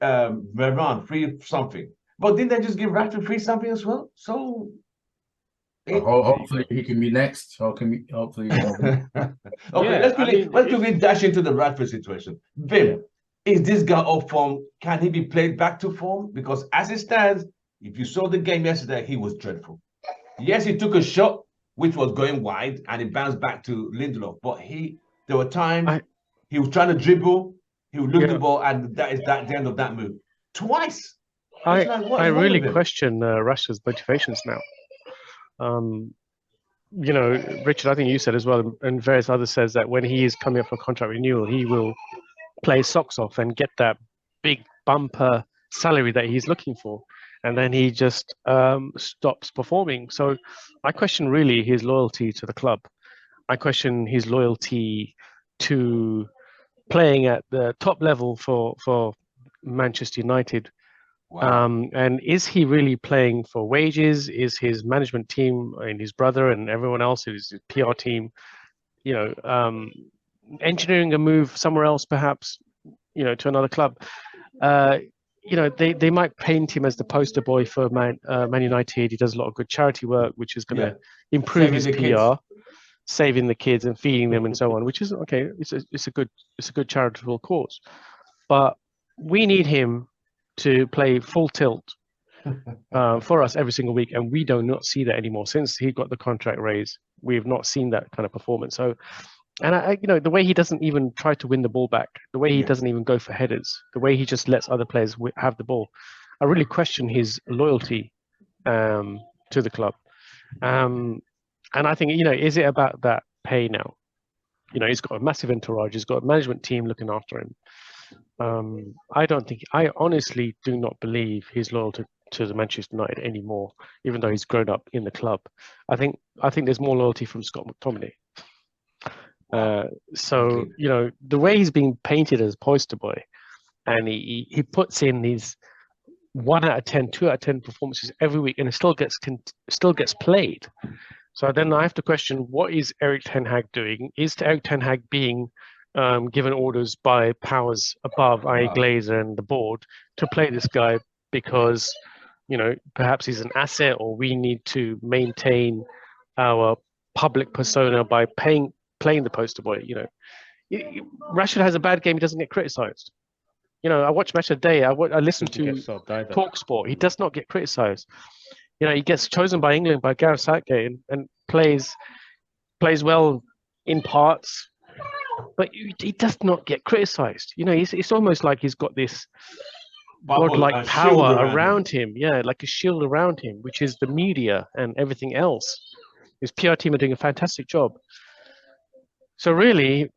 Varane, free something. But didn't they just give Rashford free something as well? So hopefully he can be next. Hopefully. Okay, Yeah, let's quickly dash into the Rashford situation. Vim, is this guy off form? Can he be played back to form? Because as it stands, if you saw the game yesterday, he was dreadful. Yes, he took a shot, which was going wide, and it bounced back to Lindelof. But there were times he was trying to dribble, he would look the ball, and that's the end of that move. Twice. I really question Russia's motivations now. You know, Richard, I think you said as well, and various others says that when he is coming up for contract renewal, he will play his socks off and get that big bumper salary that he's looking for, and then he just stops performing. So I question really his loyalty to the club. I question his loyalty to playing at the top level for Manchester United. Wow. And is he really playing for wages? Is his management team and his brother and everyone else, his PR team, you know, engineering a move somewhere else, perhaps, you know, to another club? You know, they might paint him as the poster boy for Man United. He does a lot of good charity work, which is going to improve his PR, saving the kids and feeding them and so on, which is okay. It's a good charitable cause, but we need him to play full tilt for us every single week, and we do not see that anymore. Since he got the contract raise, we have not seen that kind of performance. So, and you know, the way he doesn't even try to win the ball back, the way he doesn't even go for headers, the way he just lets other players have the ball, I really question his loyalty to the club. And I think, you know, is it about that pay now? You know, he's got a massive entourage, he's got a management team looking after him. I honestly do not believe he's loyal to the Manchester United anymore, even though he's grown up in the club. I think there's more loyalty from Scott McTominay. So, you know, the way he's being painted as poster boy, and he puts in these 1 out of 10, 2 out of 10 performances every week, and it still gets played. So then I have to question, what is Erik ten Hag doing? Is Erik ten Hag being given orders by powers above, i.e. Glazer and the board, to play this guy because, you know, perhaps he's an asset, or we need to maintain our public persona by playing the poster boy? You know, Rashford has a bad game, he doesn't get criticised. You know, I watch Match of the Day, I listen to TalkSport, he does not get criticised. You know, he gets chosen by England, by Gareth Southgate, and plays well in parts, but he does not get criticised. You know, it's almost like he's got this godlike power around him. Yeah, like a shield around him, which is the media and everything else. His PR team are doing a fantastic job. So really,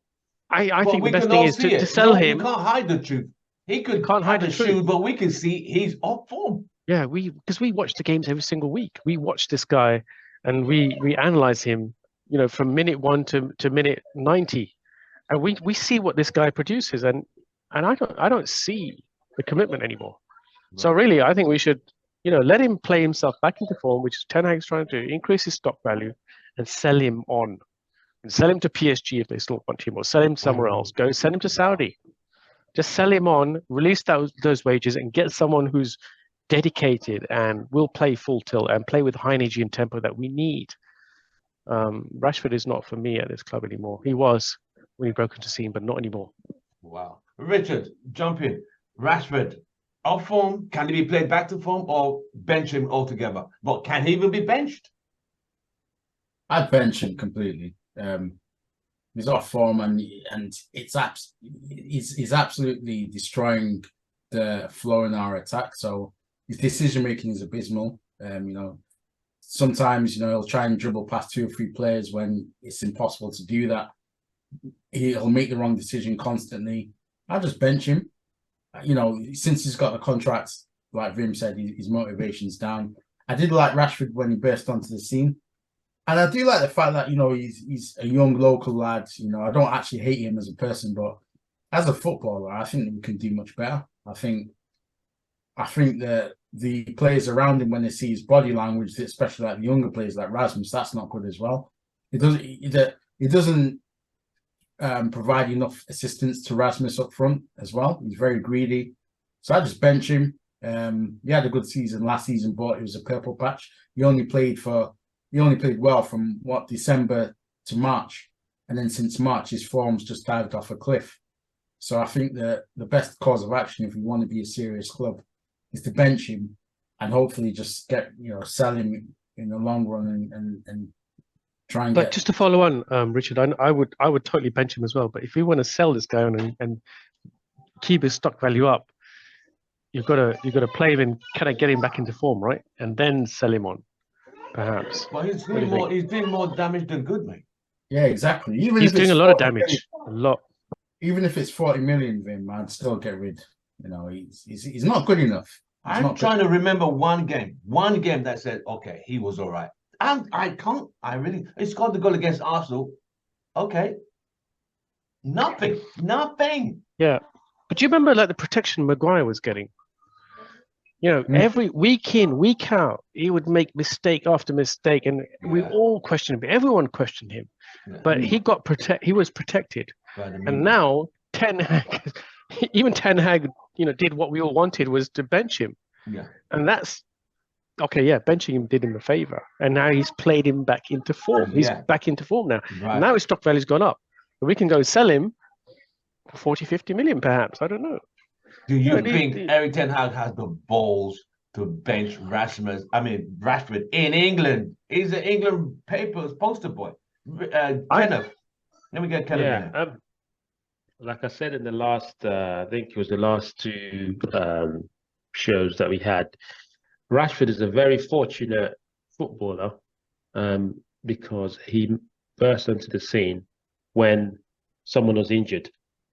I think the best thing is to sell him. You can't hide the truth. He can't hide the shield, but we can see he's off form. Yeah, because we watch the games every single week. We watch this guy, and we analyze him, you know, from minute 1 to minute 90, and we see what this guy produces, and I don't see the commitment anymore. Right. So really, I think we should, you know, let him play himself back into form, which is Ten Hag's trying to do, increase his stock value, and sell him on, and sell him to PSG if they still want him, or sell him somewhere else. Go send him to Saudi. Just sell him on, release those wages, and get someone who's dedicated and will play full tilt and play with high energy and tempo that we need. Rashford is not for me at this club anymore. He was when he broke into scene, but not anymore. Wow. Richard, jump in. Rashford, off form, can he be played back to form, or bench him altogether? But can he even be benched? I'd bench him completely. He's off form, and he's absolutely destroying the flow in our attack. So his decision making is abysmal. You know, sometimes, you know, he'll try and dribble past 2 or 3 players when it's impossible to do that. He'll make the wrong decision constantly. I'll just bench him. You know, since he's got the contract, like Vim said, his motivation's down. I did like Rashford when he burst onto the scene. And I do like the fact that, you know, he's a young local lad. You know, I don't actually hate him as a person, but as a footballer, I think that we can do much better. I think that the players around him, when they see his body language, especially like the younger players like Rasmus, that's not good as well. It doesn't provide enough assistance to Rasmus up front as well. He's very greedy. So I just bench him. He had a good season last season, but it was a purple patch. He only played well from December to March. And then since March, his form's just dived off a cliff. So I think that the best course of action, if we want to be a serious club, is to bench him and hopefully just sell him in the long run and try and But get. just to follow on, Richard, I would totally bench him as well. But if we want to sell this guy on and keep his stock value up, you've got to play him and kind of get him back into form, right? And then sell him on, perhaps. Well, he's What do doing you more. think? He's doing more damage than good, mate. Yeah, exactly. Even He's if it's doing a lot of 40 million, damage. A lot. even if it's 40 million of him, I'd still get rid. You know, he's not good enough. He's I'm not trying to remember one game that said, okay, he was all right. And I can't. I really. He scored the goal against Arsenal. Okay. Nothing. Yeah. But do you remember like the protection Maguire was getting? You know, every week in, week out, he would make mistake after mistake, and we Yeah. all questioned him. Everyone questioned him, Yeah. but he was protected. By the And media. now Ten Hag, even Ten Hag, did what we all wanted was to bench him, Yeah. and that's okay. Yeah, benching him did him a favor, and now he's played him back into form. He's Yeah. back into form now. Right. Now his stock value's gone up. We can go sell him for 40, 50 million, perhaps. I don't know. Do you But think Eric Ten Hag has the balls to bench Rashford in England? He's an England papers poster boy. Kenneth. Let me get Kenneth in there. Like I said in the last, I think it was the last two shows that we had, Rashford is a very fortunate footballer because he burst onto the scene when someone was injured.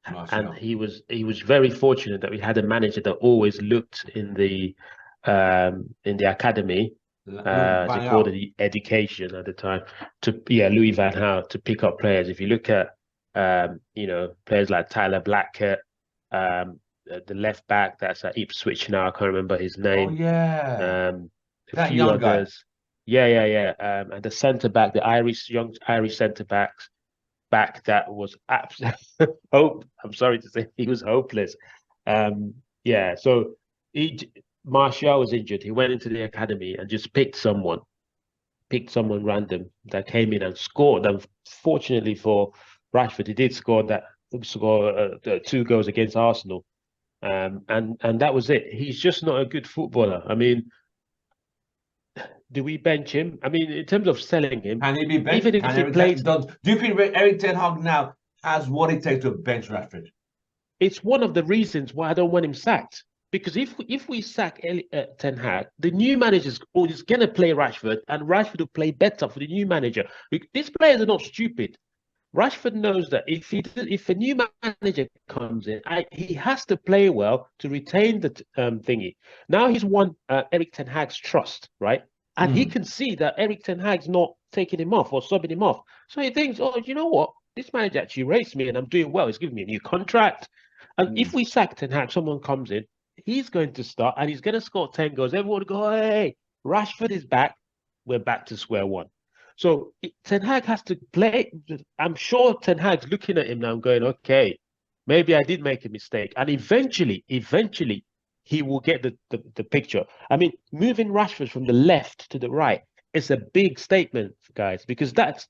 And he was very fortunate that we had a manager that always looked in the academy, they called it the education at the time, Louis van Gaal, to pick up players. If you look at players like Tyler Blackett, the left back that's at Ipswich now, I can't remember his name. Oh yeah, a that few young others. guy. Yeah. And the centre back, the young Irish centre back that was absolutely I'm sorry to say, he was hopeless. So Martial was injured. He went into the academy and just picked someone random that came in and scored. And fortunately for Rashford, he did score 2 goals against Arsenal. And that was it. He's just not a good footballer. I mean, do we bench him? I mean, in terms of selling him, Can he be benched? even if he plays, do you think Eric Ten Hag now has what it takes to bench Rashford? it's one of the reasons why I don't want him sacked. Because if we sack Ten Hag, the new manager is going to play Rashford, and Rashford will play better for the new manager. These players are not stupid. Rashford knows that if a new manager comes in, he has to play well to retain the thingy. Now he's won Eric Ten Hag's trust, right? And he can see that Eric Ten Hag's not taking him off or subbing him off. So he thinks, oh, you know what? This manager actually rates me and I'm doing well. He's giving me a new contract. And if we sack Ten Hag, someone comes in, he's going to start and he's going to score 10 goals. Everyone will go, hey, Rashford is back. We're back to square one. So Ten Hag has to play. I'm sure Ten Hag's looking at him now and going, okay, maybe I did make a mistake. And eventually, he will get the picture. I mean, moving Rashford from the left to the right is a big statement, guys, because that's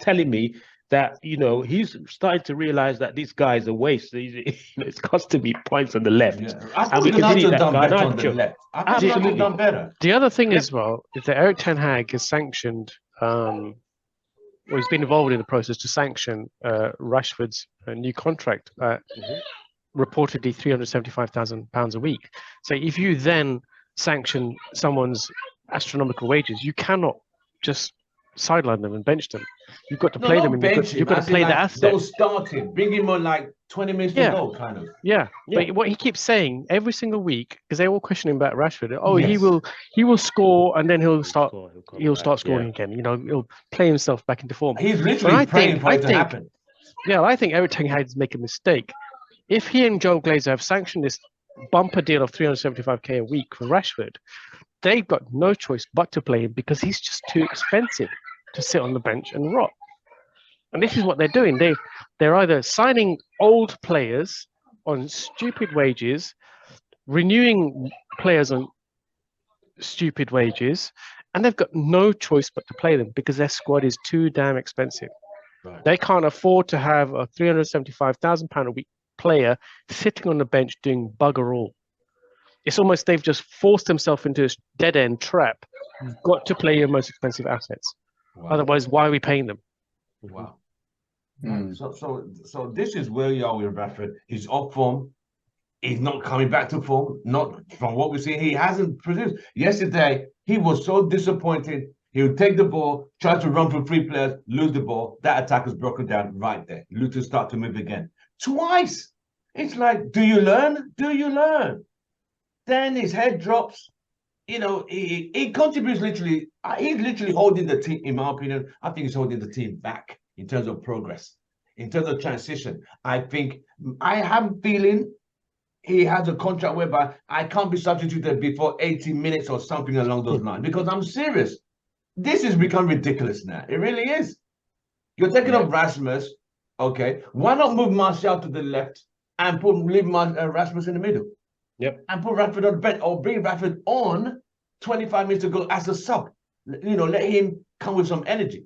telling me that, he's starting to realize that this guy's a waste. It's costing me points on the left. Yeah. I thought United have done better on the left. I thought United done better. The other thing as well is that Eric Ten Hag has sanctioned, he's been involved in the process to sanction Rashford's new contract, reportedly £375,000 a week. So if you then sanction someone's astronomical wages, you cannot just sideline them and bench them. You've got to play them, and you've got to play the asset. Don't start him. Bring him on like 20 minutes to go, kind of. Yeah. But what he keeps saying every single week, because they're all questioning about Rashford. Oh, he will score, and then he'll start scoring again. He'll play himself back into form. He's literally praying for it to happen. Yeah, I think Eric Ten Hag's making a mistake. If he and Joel Glazer have sanctioned this bumper deal of 375k a week for Rashford, they've got no choice but to play him because he's just too expensive to sit on the bench and rot. And this is what they're doing. They're either signing old players on stupid wages, renewing players on stupid wages, and they've got no choice but to play them because their squad is too damn expensive. Right. They can't afford to have a £375,000 a week player sitting on the bench doing bugger all. It's almost they've just forced themselves into this dead-end trap. You've got to play your most expensive assets. Wow. Otherwise, why are we paying them? Wow. Mm. So this is where you are with Rashford. He's off form. He's not coming back to form. Not from what we see. He hasn't produced. Yesterday, he was so disappointed. He would take the ball, try to run for 3 players, lose the ball. That attack is broken down right there. Luton start to move again. Twice. It's like, do you learn? Do you learn? Then his head drops. You know, he contributes literally. He's literally holding the team, in my opinion. I think he's holding the team back in terms of progress, in terms of transition. I have a feeling he has a contract whereby I can't be substituted before 80 minutes or something along those lines, because I'm serious. This has become ridiculous now. It really is. You're taking off Rasmus. Okay. Why not move Martial to the left and leave Rasmus in the middle? Yep. And put Rashford on the bench, or bring Rashford on 25 minutes ago as a sub. You know, let him come with some energy.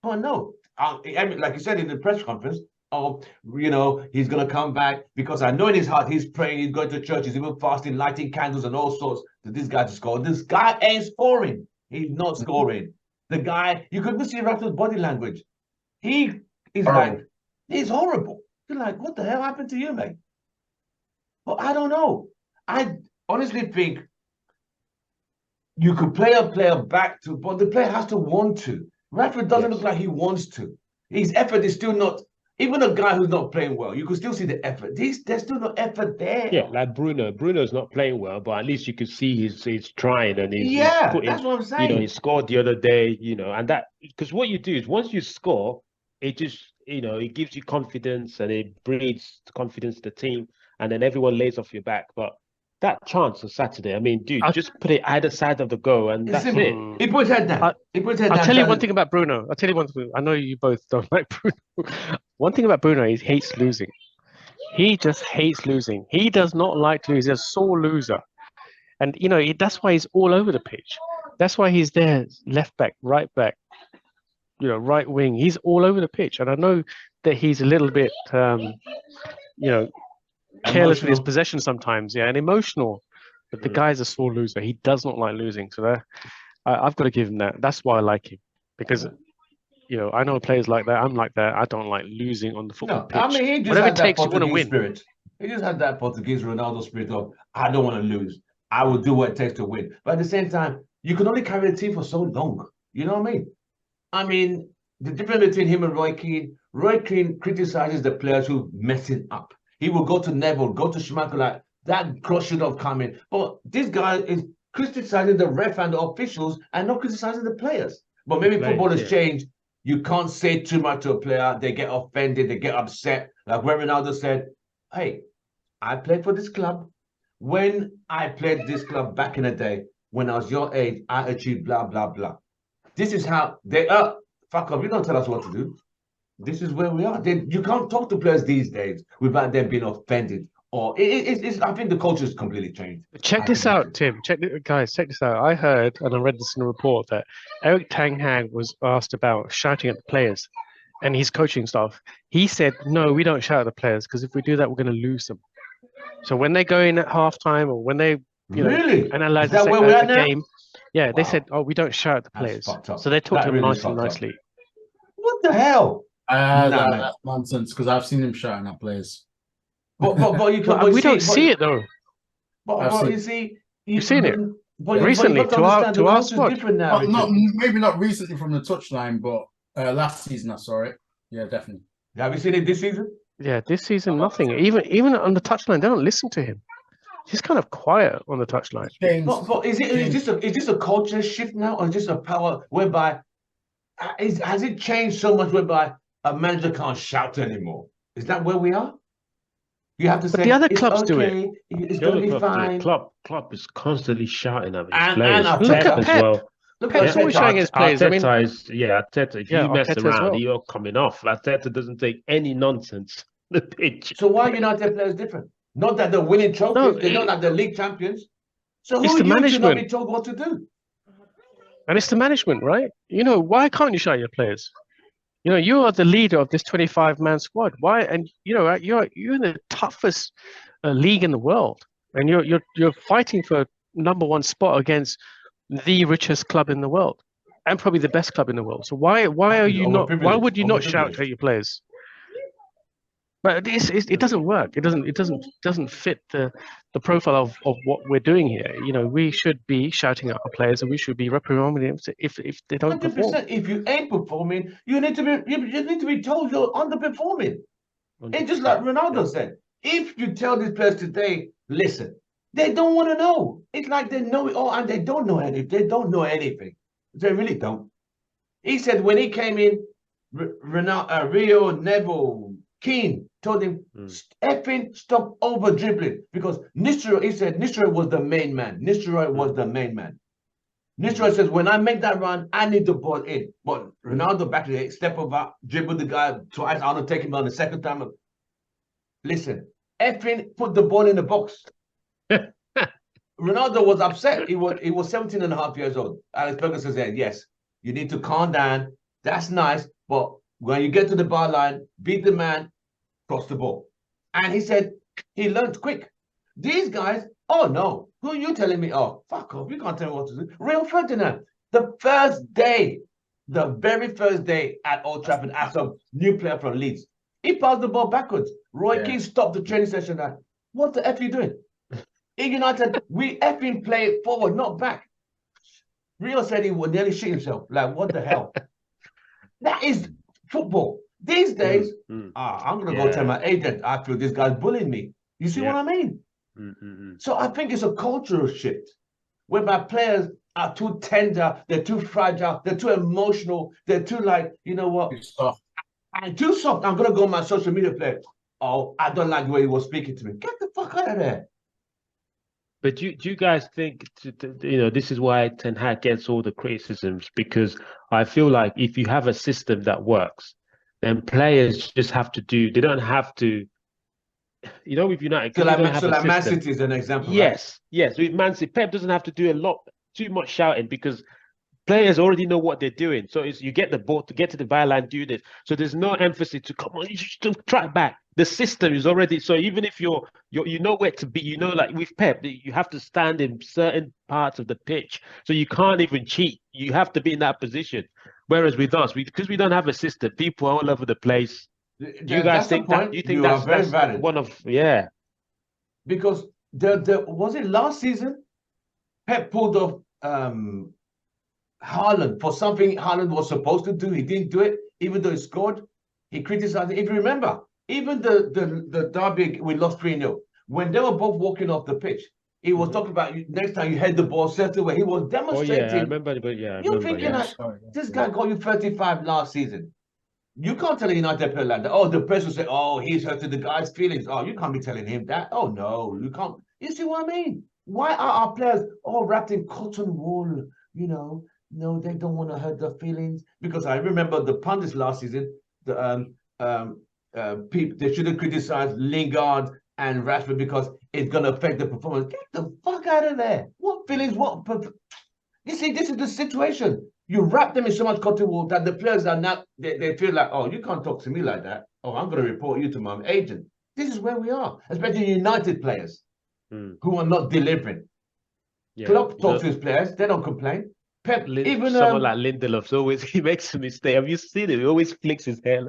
Oh no. Like you said in the press conference, you know, he's going to come back because I know in his heart he's praying, he's going to church, he's even fasting, lighting candles and all sorts for this guy to score. This guy ain't scoring. He's not scoring. The guy, you could see Rashford's body language. He is like, he's horrible. You're like, what the hell happened to you, mate? Well, I don't know. I honestly think you could play a player back to, but the player has to want to. Rashford doesn't look like he wants to. His effort is still not, even a guy who's not playing well, you can still see the effort. There's still no effort there. Yeah, like Bruno. Bruno's not playing well, but at least you could see he's trying and he's putting, that's what I'm saying. you know, he scored the other day, you know, and that, because what you do is once you score, it just, you know, it gives you confidence and it breeds confidence to the team, and then everyone lays off your back. But that chance on Saturday, I mean, dude, just put it either side of the goal and that's it. He puts head down. I'll tell you one thing about Bruno. I'll tell you one thing. I know you both don't like Bruno. One thing about Bruno is he hates losing. He just hates losing. He does not like to lose. He's a sore loser. And, you know, that's why he's all over the pitch. That's why he's there, left back, you know, right wing. He's all over the pitch. And I know that he's a little bit, you know, careless with his possession sometimes, and emotional. But the guy's a sore loser. He does not like losing. So I've got to give him that. That's why I like him. Because, you know, I know players like that. I'm like that. I don't like losing on the football pitch. I mean, he just whatever has it takes, you want to Portuguese win. spirit. He just has that Portuguese Ronaldo spirit of, I don't want to lose. I will do what it takes to win. But at the same time, you can only carry a team for so long. You know what I mean? I mean, the difference between him and Roy Keane criticizes the players who mess it up. He will go to Neville, go to Schmeichel, like, that cross should have come in. But this guy is criticizing the ref and the officials and not criticizing the players. But maybe football has changed. You can't say too much to a player. They get offended. They get upset. Like where Ronaldo said, hey, I played for this club. When I played this club back in the day, when I was your age, I achieved blah, blah, blah. This is how they are. Fuck off. You don't tell us what to do. This is where we are. You can't talk to players these days without them being offended. Or I think the culture has completely changed. Check this out, Tim. Guys, check this out. I heard, and I read this in a report, that Eric Ten Hag was asked about shouting at the players and his coaching staff. He said, no, we don't shout at the players because if we do that, we're going to lose them. So when they go in at halftime or when they, really analyze a game, they said, oh, we don't shout at the players. So they talked to him nicely. What the hell? That's nonsense because I've seen him shouting at players. But we don't see it though. But you see, you've seen it but recently to our squad. Maybe not recently from the touchline, but last season I saw it. Yeah, definitely. Have you seen it this season? Yeah, this season nothing. Even on the touchline, they don't listen to him. He's kind of quiet on the touchline. But is this a culture shift now, or just a power whereby has it changed so much whereby a manager can't shout anymore? Is that where we are? You have to say the other clubs do it. It's going to be fine. Klopp is constantly shouting at his players. And look at Pep. Well. Look at Pep's always shouting at his players. Arteta, if you mess Arteta around, you're coming off. Arteta doesn't take any nonsense on the pitch. So why are United players different? Not that they're winning trophies, they're not like the league champions. So who are you to not be told what to do? And it's the management, right? You know, why can't you shout at your players? You know, you are the leader of this 25-man squad. Why? And you know, you're in the toughest league in the world, and you're fighting for #1 spot against the richest club in the world. and probably the best club in the world. So why are you not? Why would you not shout at your players? But it doesn't work. It doesn't fit the profile of what we're doing here. You know, we should be shouting at our players, and we should be reprimanding them if they don't 100%. perform. If you ain't performing, you need to be told you're underperforming. It's just like Ronaldo said. If you tell these players today, listen, they don't want to know. It's like they know it all and they don't know anything. They don't know anything. They really don't. He said when he came in, Rio, Neville, Keane told him, effing stop over dribbling, because he said Nistelrooy was the main man. Nistelrooy was the main man. Nistelrooy says, when I make that run, I need the ball in. But Ronaldo back to the step over, dribble the guy twice, I don't take him on the second time. Listen, effing put the ball in the box. Ronaldo was upset. He was 17 and a half years old. Alex Ferguson said, yes, you need to calm down. That's nice, but when you get to the bar line, beat the man, cross the ball. And he said he learned quick. These guys, oh no, who are you telling me? Oh, fuck off, you can't tell me what to do. Rio Ferdinand, the very first day at Old Trafford as a new player from Leeds, he passed the ball backwards. Roy Keane stopped the training session. What the F are you doing? In United, we effing play forward, not back. Rio said he would nearly shit himself. Like, what the hell? That is football. These days, I'm going to go tell my agent, I feel this guy's bullying me. You see what I mean? So I think it's a cultural shift whereby players are too tender, they're too fragile, they're too emotional, they're too like, you know what? Too soft. I'm too soft. I'm going to go on my social media player. Oh, I don't like the way he was speaking to me. Get the fuck out of there. But do you guys think, this is why Ten Hag gets all the criticisms, because I feel like if you have a system that works, then players just have to they don't have to, with United. So like Man City is an example. Yes, right? Yes. With Man City, Pep doesn't have to do too much shouting, because players already know what they're doing. So you get the ball to get to the byline, do this. So there's no emphasis to come on, you just track back. The system is already, so even if you know where to be, like with Pep, you have to stand in certain parts of the pitch. So you can't even cheat. You have to be in that position. Whereas with us, because we don't have a system, people are all over the place. Do you guys think that? Do you think that's very valid? One of Because was it last season? Pep pulled off Haaland for something Haaland was supposed to do. He didn't do it, even though he scored. He criticized it. If you remember, even the derby, we lost 3-0. When they were both walking off the pitch, he was talking about next time you head the ball certain way. He was demonstrating. Oh, yeah, I remember. But you're thinking this guy got you 35 last season. You can't tell a United player like that. Oh, the press will say, oh, he's hurting the guy's feelings. Oh, you can't be telling him that. Oh, no, you can't. You see what I mean? Why are our players all wrapped in cotton wool? No, they don't want to hurt their feelings. Because I remember the pundits last season, they shouldn't criticize Lingard and Rashford because it's going to affect the performance. Get the fuck out of there. What feelings? You see, this is the situation. You wrap them in so much cotton wool that the players are not, they feel like, oh, you can't talk to me like that. Oh, I'm going to report you to my agent. This is where we are, especially United players who are not delivering. Yeah. Klopp talks to his players. They don't complain. Pep, even someone like Lindelof, he makes a mistake. Have you seen it? He always flicks his hair.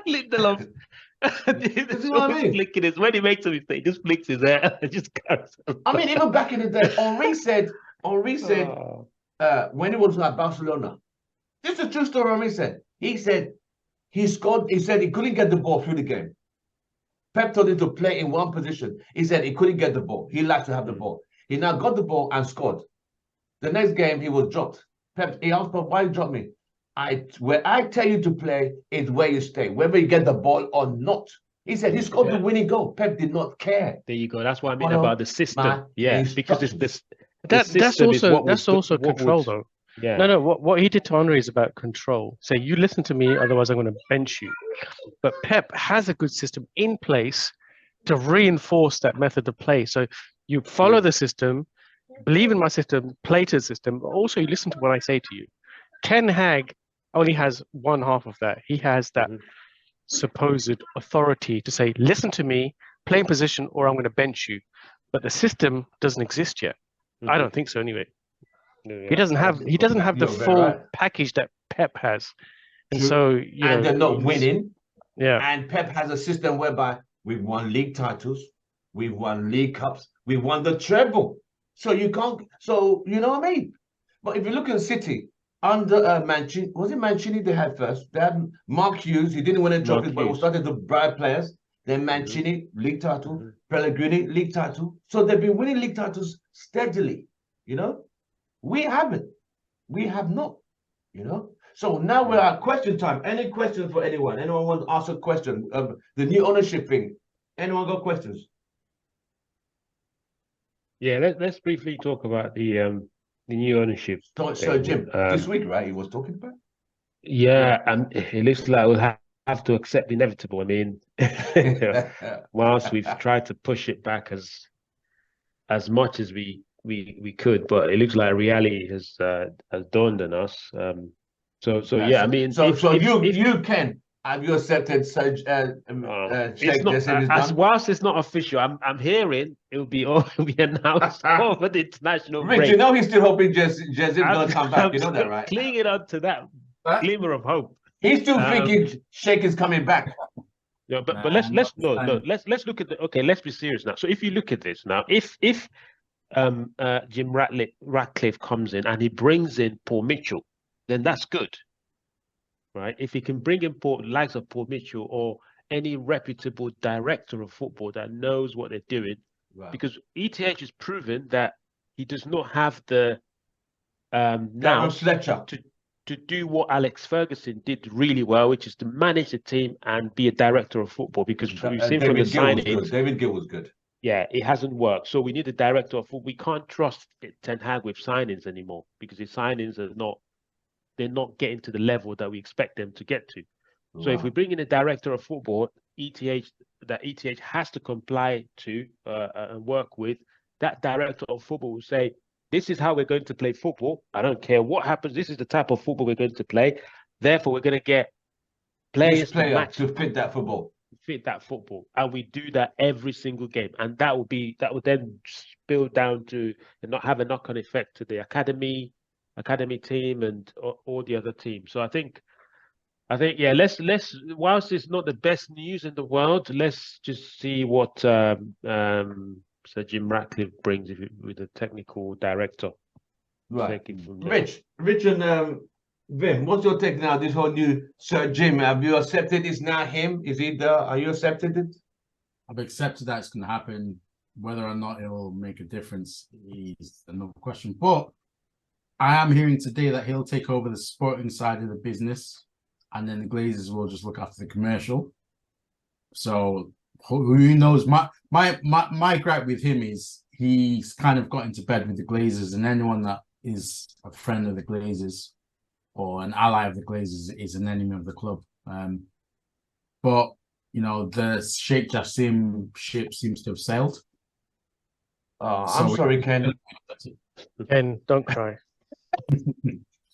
Lindelof. When he makes a mistake, he just flicks his hair and just carries on. I mean, even back in the day, Henry said when he was at Barcelona, this is a true story. Henry said he scored. He said he couldn't get the ball through the game. Pep told him to play in one position. He said he couldn't get the ball. He liked to have the ball. He now got the ball and scored. The next game, he was dropped. Pep, he asked Pep, why you drop me? Where I tell you to play is where you stay, whether you get the ball or not. He said he scored the winning goal. Pep did not care. There you go. That's what I mean about the system. Yeah, because it's this. That's also control, though. Yeah. No. What he did to Henry is about control. Say, you listen to me, otherwise I'm going to bench you. But Pep has a good system in place to reinforce that method of play. So you follow the system, believe in my system, play to the system, but also you listen to what I say to you. Ten Hag only has one half of that. He has that supposed authority to say, listen to me, play in position, or I'm going to bench you. But the system doesn't exist yet. I don't think so anyway. Yeah, He doesn't have the You're very full right. package that Pep has. And True. so, you know, And they're not he's- winning. Yeah. And Pep has a system whereby we've won league titles, we've won league cups, we've won the treble. So you can't. So you know what I mean. But if you look at City under Mancini, was it Mancini they had first? They had Mark Hughes. He didn't win a trophy, Mark but he Hughes. started to bribe players. Then Mancini, league title. Pellegrini, league title. So they've been winning league titles steadily. You know, we haven't. We have not. You know. So now we're at question time. Any questions for anyone? Anyone want to ask a question? The new ownership thing. Anyone got questions? Yeah, let's briefly talk about the new ownership. So Jim, this Um, week, right? He was talking about. Yeah, and it looks like we'll have to accept the inevitable. I mean, whilst we've tried to push it back as much as we could, but it looks like reality has dawned on us. So yeah, I mean, so if you can have you accepted Sheikh it's not Jassim is as done? whilst it's not official, I'm hearing it'll be announced over the international Rich, break. you know he's still hoping Jassim's gonna come back. I'm You know that, still right? clinging on to that glimmer of hope. He's still thinking Sheikh is coming back. Yeah, but let's look at let's be serious now. So if you look at this now, if Jim Ratcliffe comes in and he brings in Paul Mitchell, then that's good, right? If he can bring in likes of Paul Mitchell or any reputable director of football that knows what they're doing, Right. because ETH has proven that he does not have the Darren now Fletcher. to do what Alex Ferguson did really well, which is to manage the team and be a director of football. Because we've seen from the signings, David Gill was good. yeah, it hasn't worked. So we need a director of football. We can't trust Ten Hag with signings anymore because his signings they're not getting to the level that we expect them to get to. So if we bring in a director of football, ETH has to comply to and work with, that director of football will say, this is how we're going to play football. I don't care what happens. This is the type of football we're going to play. Therefore, we're going to get players to fit that football. And we do that every single game. And that would then spill down to and not have a knock-on effect to the academy team and all the other teams. So I think yeah, let's whilst it's not the best news in the world, let's just see what Sir Jim Ratcliffe brings with the technical director. Right. Rich and Vim, what's your take now? This whole new Sir Jim, have you accepted it's now him? Is he there? Are you accepted it? I've accepted that it's going to happen. Whether or not it will make a difference is another question. But I am hearing today that he'll take over the sporting side of the business, and then the Glazers will just look after the commercial. So who knows? My gripe with him is he's kind of got into bed with the Glazers, and anyone that is a friend of the Glazers or an ally of the Glazers is an enemy of the club. But you know, the Sheikh Jassim ship seems to have sailed. I'm sorry, Ken. Ken, don't cry.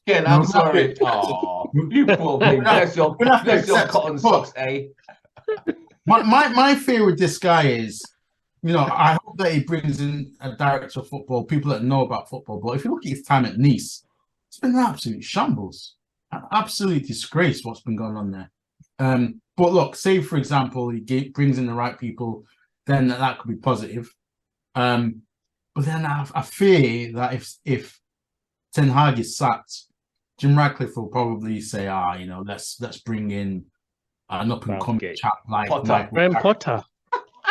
Ken, I'm sorry. Oh, you poor thing. Bless your cotton socks, eh? My fear with this guy is, you know, I hope that he brings in a director of football, people that know about football. But if you look at his time at Nice, it's been an absolute shambles, an absolute disgrace what's been going on there. But look, say for example, he brings in the right people, then that could be positive. But then I fear that if Ten Hag is sacked, Jim Ratcliffe will probably say, you know, let's bring in an up-and-coming chap like Graham Potter.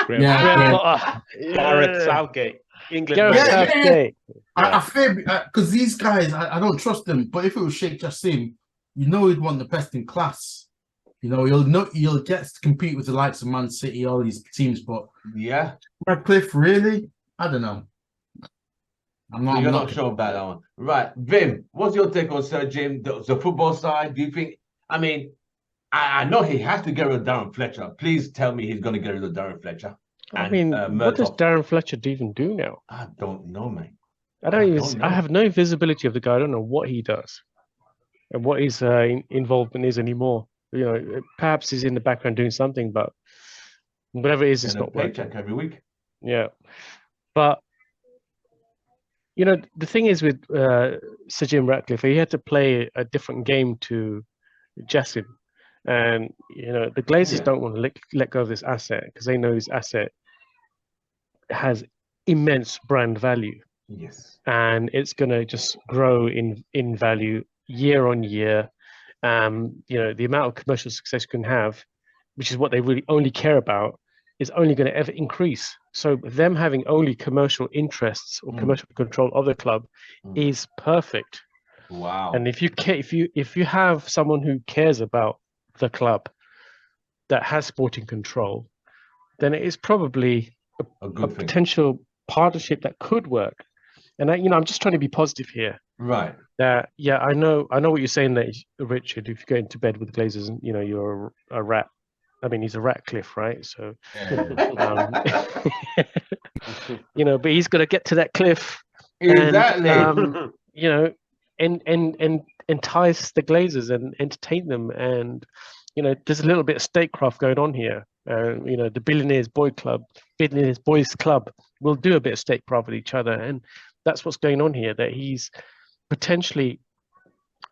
Graham Potter. Gareth Southgate. England. Southgate. I fear because these guys, I don't trust them. But if it was Sheikh Jassim, you know he'd want the best in class. You know, he'll get to compete with the likes of Man City, all these teams. But yeah, Ratcliffe, really? I don't know. You're not sure about that one, right? Vim, what's your take on Sir Jim, the football side? Do you think? I mean, I know he has to get rid of Darren Fletcher. Please tell me he's going to get rid of Darren Fletcher. I mean, what does Darren Fletcher even do now? I don't know, man. I have no visibility of the guy. I don't know what he does and what his involvement is anymore. You know, perhaps he's in the background doing something, but whatever it is, it's not working. Paycheck every week. Yeah, but you know, the thing is with Sir Jim Ratcliffe, he had to play a different game to Jassim. And, you know, the Glazers don't want to let go of this asset because they know this asset has immense brand value. Yes. And it's going to just grow in value year on year. You know, the amount of commercial success you can have, which is what they really only care about, is only going to ever increase. So them having only commercial interests or commercial control of the club is perfect. Wow. And if you have someone who cares about the club that has sporting control, then it is probably a a good thing. potential partnership that could work. And you know, I'm just trying to be positive here. Right. That yeah, I know what you're saying. That Richard, if you go into bed with Glazers, and you know you're a rat. I mean, he's a Ratcliffe, right? So, you know, but he's got to get to that cliff. Exactly. And, you know, and entice the Glazers and entertain them. And, you know, there's a little bit of statecraft going on here. You know, the Billionaires Boys Club will do a bit of statecraft with each other. And that's what's going on here, that he's potentially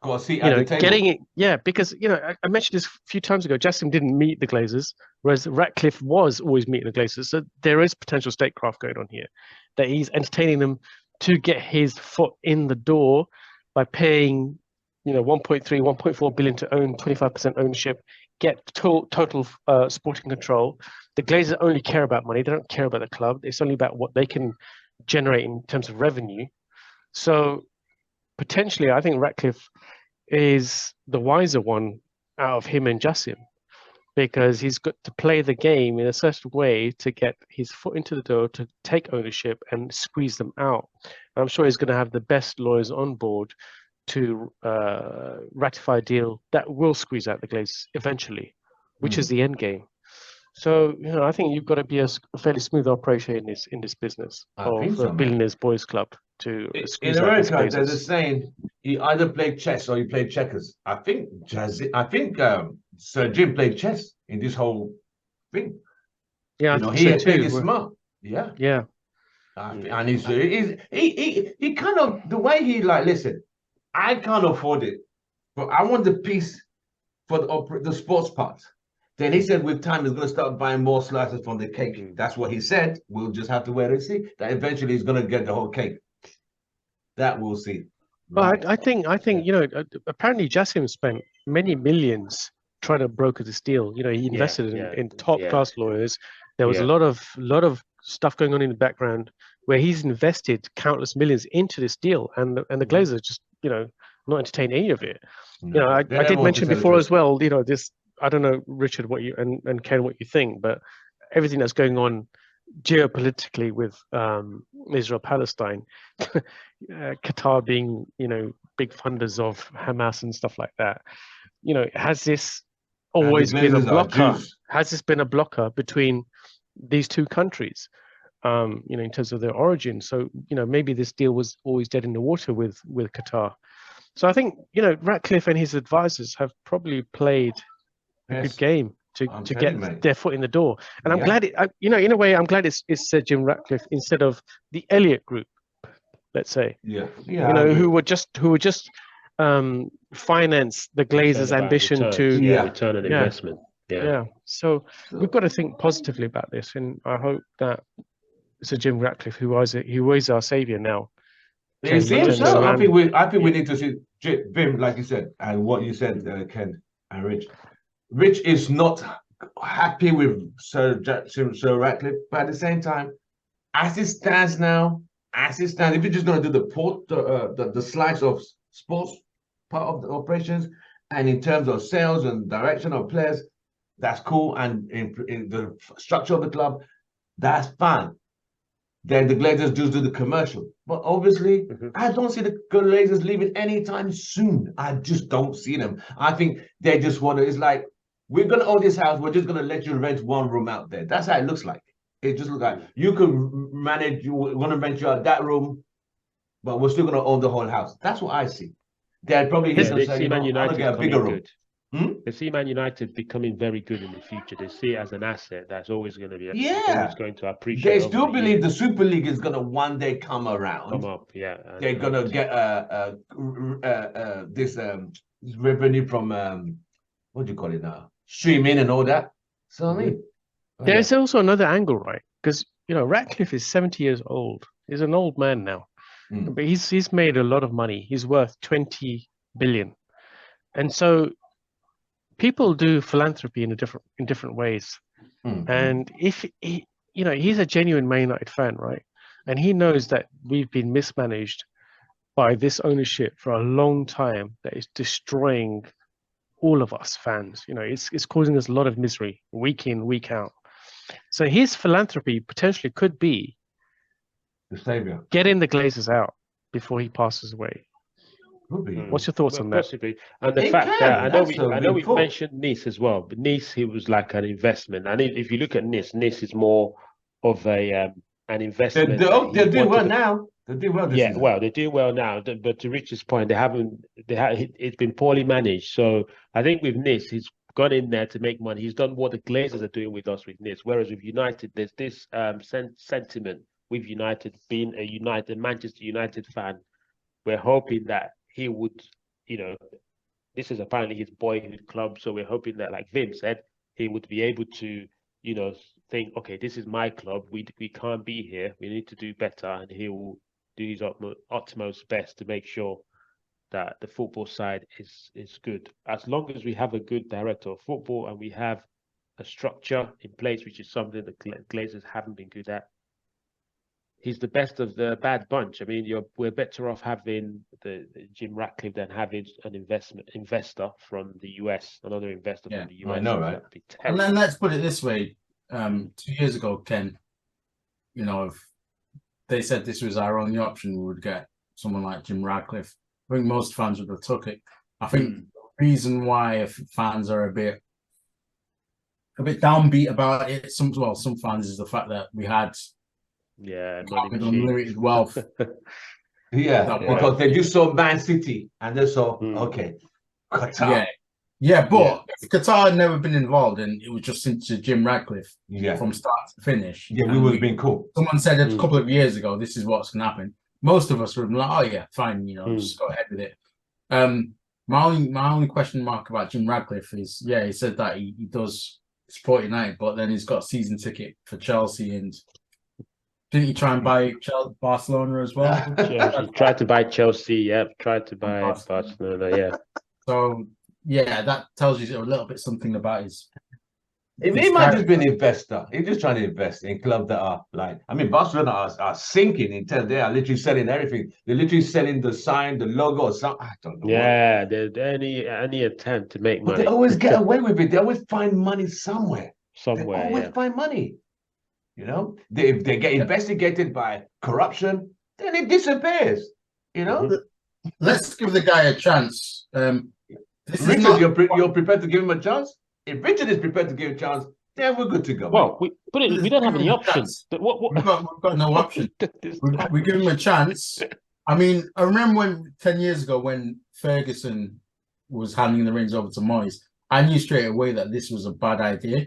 got a seat at the table. Getting it, yeah, because you know I mentioned this a few times ago. Jassim didn't meet the Glazers, whereas Ratcliffe was always meeting the Glazers. So there is potential statecraft going on here, that he's entertaining them to get his foot in the door by paying, you know, 1.4 billion to own 25% ownership, get total sporting control. The Glazers only care about money; they don't care about the club. It's only about what they can generate in terms of revenue. So potentially, I think Ratcliffe is the wiser one out of him and Jassim, because he's got to play the game in a certain way to get his foot into the door, to take ownership and squeeze them out. And I'm sure he's going to have the best lawyers on board to ratify a deal that will squeeze out the Glazers eventually, which is the end game. So, you know, I think you've got to be a fairly smooth operator in this business of the Billionaires Boys Club to squeeze in out America. these There's a Glazers. saying: you either play chess or you play checkers. I think Sir Jim played chess in this whole thing. Yeah, You know, I he think so played too. it smart. Yeah. Yeah. And he kind of, the way he like, listen, I can't afford it, but I want the piece for the sports part. Then he said with time he's going to start buying more slices from the cake. That's what he said. We'll just have to wait and see. That eventually he's going to get the whole cake. That we'll see. Right. But I think you know, apparently Jassim spent many millions trying to broker this deal. You know, he invested in top class lawyers. There was a lot of stuff going on in the background where he's invested countless millions into this deal, and the Glazers just, you know, not entertain any of it. No, you know, I did mention before as well, you know, this, I don't know, Richard, what you and Ken, what you think, but everything that's going on geopolitically with Israel Palestine, Qatar being, you know, big funders of Hamas and stuff like that, you know, has this always been a blocker? Has this been a blocker between these two countries? You know, in terms of their origin. So, you know, maybe this deal was always dead in the water with Qatar. So I think, you know, Ratcliffe and his advisors have probably played a good game to get their foot in the door. And I'm glad you know, in a way, I'm glad it's Sir Jim Ratcliffe instead of the Elliott Group, let's say. You know, who would just finance the Glazers' ambition to return on investment. So we've got to think positively about this, and I hope that Sir Jim Ratcliffe, who is our savior now. It seems so. I think we need to see Vim, like you said, and what you said, Ken and Rich. Rich is not happy with Sir Ratcliffe, but at the same time, as it stands now, if you're just going to do the slice of sports part of the operations, and in terms of sales and direction of players, that's cool, and in the structure of the club, that's fine. Then the Glazers do the commercial. But obviously, I don't see the Glazers leaving anytime soon. I just don't see them. I think they just want to, it's like, we're going to own this house. We're just going to let you rent one room out there. That's how it looks like. It just looks like you can manage, you want to rent you out that room, but we're still going to own the whole house. That's what I see. They'd probably hit them saying, I'm going to get a bigger room. They see Man United becoming very good in the future. They see it as an asset that's always going to be always going to appreciate. They still believe the Super League is going to one day come around. Come up, yeah. They're going to get this revenue from what do you call it now? Streaming and all that. So I mean, there's also another angle, right? Because Ratcliffe is 70 years old. He's an old man now, but he's made a lot of money. He's worth 20 billion, and so people do philanthropy in different ways. And if he's a genuine Man United fan, right? And he knows that we've been mismanaged by this ownership for a long time that is destroying all of us fans. It's causing us a lot of misery week in, week out. So his philanthropy potentially could be the savior, getting the Glazers out before he passes away. What's your thoughts on that? Possibly. And the fact that I know we've mentioned Nice as well, but Nice, he was like an investment. And if you look at Nice is more of an investment. They're doing well now. They're doing well. They're doing well now. But to Richard's point, it's been poorly managed. So I think with Nice, he's gone in there to make money. He's done what the Glazers are doing with us with Nice. Whereas with United, there's this sentiment with United, being a Manchester United fan. We're hoping that he would, this is apparently his boyhood club. So we're hoping that, like Vim said, he would be able to, think, okay, this is my club. We can't be here. We need to do better. And he will do his utmost best to make sure that the football side is good. As long as we have a good director of football and we have a structure in place, which is something that Glazers haven't been good at, he's the best of the bad bunch. I mean, we're better off having the Jim Ratcliffe than having an investor from the US, another investor from the US. I know, right? And then let's put it this way: 2 years ago, Ken, if they said this was our only option, we would get someone like Jim Ratcliffe. I think most fans would have took it. I think the reason why fans are a bit downbeat about it, some fans, is the fact that we had unlimited wealth. Because they just saw Man City and they saw okay, Qatar. But if Qatar had never been involved and it was just into Jim Ratcliffe from start to finish, we would have been cool. Someone said a couple of years ago, this is what's gonna happen. Most of us would have been like, oh yeah, fine, just go ahead with it. My only question mark about Jim Ratcliffe is, he said that he does support United, but then he's got a season ticket for Chelsea, and didn't he try and buy Barcelona as well? He tried to buy Chelsea, tried to buy Barcelona, So that tells you a little bit something about his. He might just be an investor. He's just trying to invest in clubs that are Barcelona are sinking in terms. They are literally selling everything. They're literally selling the sign, the logo, or something. I don't know. Yeah, any attempt to make money. They always get away with it. They always find money somewhere. They always find money. If they get investigated by corruption, then it disappears. Let's give the guy a chance. Richard, you're prepared to give him a chance? If Richard is prepared to give a chance, then we're good to go. Well, we don't have any options. We've got no option. we give him a chance. I mean, I remember 10 years ago when Ferguson was handing the reins over to Moyes, I knew straight away that this was a bad idea.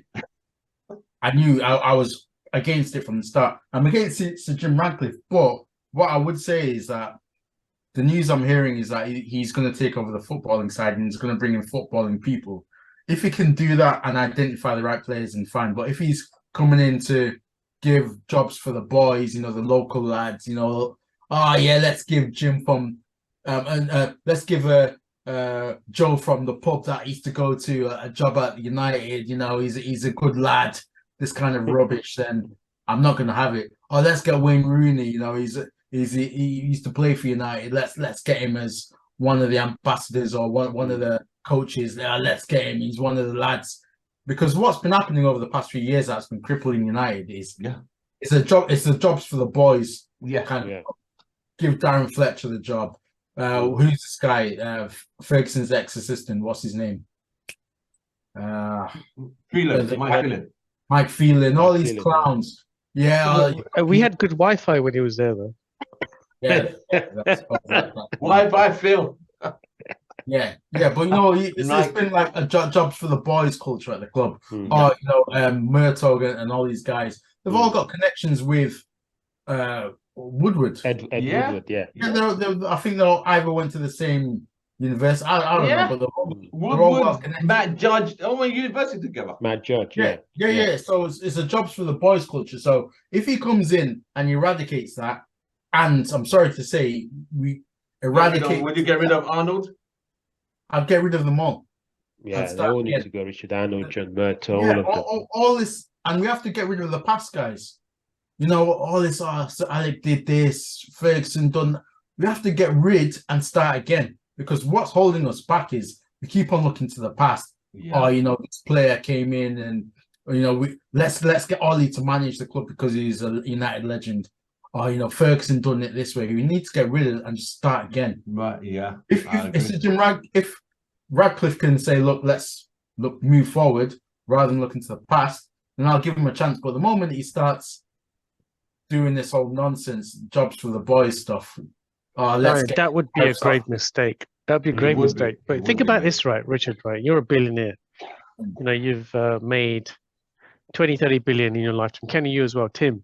I knew I was against it from the start. I'm against it to Jim Ratcliffe, but what I would say is that the news I'm hearing is that he's going to take over the footballing side and he's going to bring in footballing people. If he can do that and identify the right players, then fine. But if he's coming in to give jobs for the boys, the local lads, let's give Jim from, let's give Joe from the pub that he used to go to a job at United. He's a good lad. This kind of rubbish, then I'm not going to have it. Oh, let's get Wayne Rooney. He used to play for United. Let's get him as one of the ambassadors or one of the coaches. Let's get him. He's one of the lads. Because what's been happening over the past few years that's been crippling United is it's the jobs for the boys. Give Darren Fletcher the job. Who's this guy? Ferguson's ex-assistant. What's his name? Mike Phelan. All these clowns. We had good Wi-Fi when he was there, though. Yeah. Wi-Fi Phil. Yeah, but you know, it's Like- been like a jobs for the boys culture at the club. Mm. Or you know, Murtaugh and all these guys, they've all got connections with Woodward. Ed Yeah. Woodward, yeah. I think they all either went to the same university. I don't Yeah. know, but they're all Woodward, well connected. Matt Judge, they all went to university together. Matt Judge, Yeah. So it's a jobs for the boys culture. So if he comes in and eradicates that, and I'm sorry to say, we eradicate. Would you get rid of Arnold? I'd get rid of them all. Yeah, And they start all need again. to go. Richard Arnold, John Murtaugh, Yeah, all of them. all this, and we have to get rid of the past guys. You know, all this. So Alec did this, Ferguson done. We have to get rid and start again, because what's holding us back is we keep on looking to the past. Yeah. Oh, you know, this player came in, and you know, let's get Ollie to manage the club because he's a United legend. Oh, you know, Ferguson done it this way. We need to get rid of it and just start again. Right, yeah. If Radcliffe can say, look, let's move forward rather than looking to the past, then I'll give him a chance. But the moment he starts doing this whole nonsense, jobs for the boys stuff, that would be a grave mistake. That'd be a grave mistake. But think about this, right, Richard, right? You're a billionaire. You know, you've made 20, 30 billion in your lifetime. Kenny, you as well, Tim.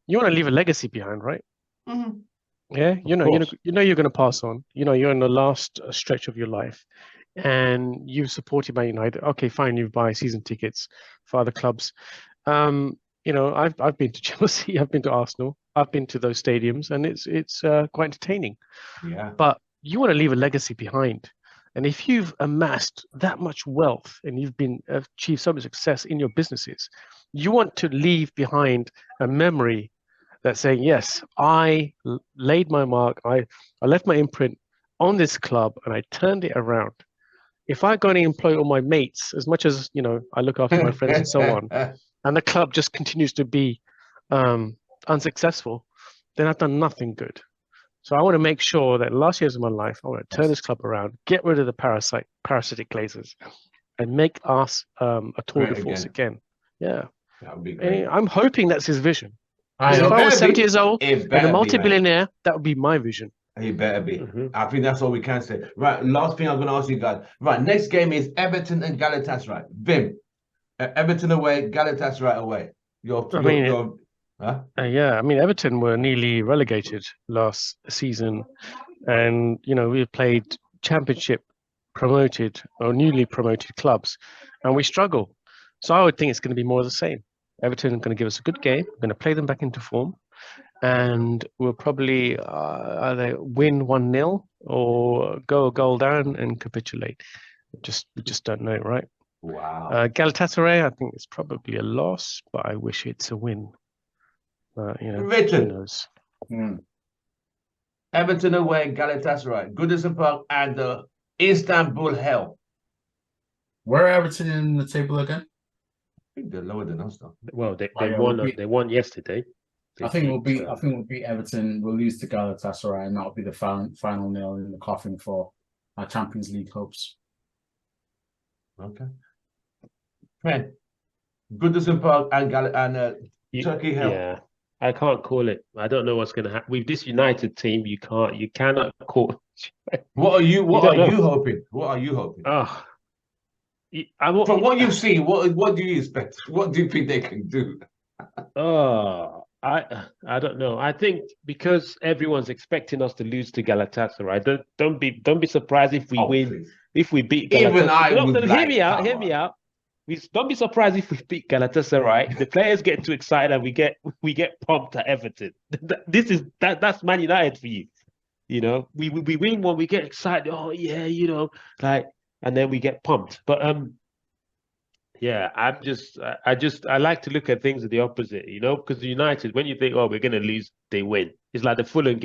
You want to leave a legacy behind, right? Mm-hmm. Yeah, you know you're going to pass on. You know, you're in the last stretch of your life, and you've supported Man United. Okay, fine, you buy season tickets for other clubs. You know, I've been to Chelsea, I've been to Arsenal, I've been to those stadiums, and it's quite entertaining. Yeah. But you want to leave a legacy behind, and if you've amassed that much wealth and you've achieved so much success in your businesses, you want to leave behind a memory that's saying, yes, I laid my mark, I left my imprint on this club and I turned it around. If I go and employ all my mates, as much as, you know, I look after my friends and so on, and the club just continues to be unsuccessful, then I've done nothing good. So I want to make sure that last years of my life, I want to turn this club around, get rid of the parasitic glazers, and make us a tour de force again. Yeah. That would be great. I'm hoping that's his vision. I If hope I was better 70 be. years old It and better a be, multi-billionaire, that would be my vision. He better be. Mhm. I think that's all we can say. Right, last thing I'm going to ask you guys. Right, next game is Everton and Galatasaray. Vim, Everton away, Galatasaray away. Yeah, I mean, Everton were nearly relegated last season, and you know we played Championship promoted or newly promoted clubs, and we struggle. So I would think it's going to be more of the same. Everton are going to give us a good game. We're going to play them back into form, and we'll probably either win 1-0 or go a goal down and capitulate. We just don't know, right? Wow. Galatasaray, I think it's probably a loss, but I wish it's a win. You know, Richard. who knows? Everton away, Galatasaray, Goodison Park, and Istanbul Hell. Where are Everton in the table again? I think they're lower than us, though. Well, they won yesterday. I think we'll beat Everton. We'll lose to Galatasaray, and that'll be the final nail in the coffin for our Champions League hopes. Okay. Friend, Goodison Park and Turkey Hell. Yeah, I can't call it. I don't know what's going to happen with this United team. You cannot call. What are you hoping? Oh, from what you've seen, what do you expect? What do you think they can do? I don't know. I think because everyone's expecting us to lose to Galatasaray. Don't be surprised if we win. Please. If we beat Galatasaray. Even I would hear me out. Don't be surprised if we beat Galatasaray. The players get too excited and we get pumped at Everton. That's Man United for you. You know, we win when we get excited. Oh yeah, you know, like, and then we get pumped. But yeah, I like to look at things the opposite, you know, because the United, when you think, oh, we're gonna lose, they win. It's like the Fulham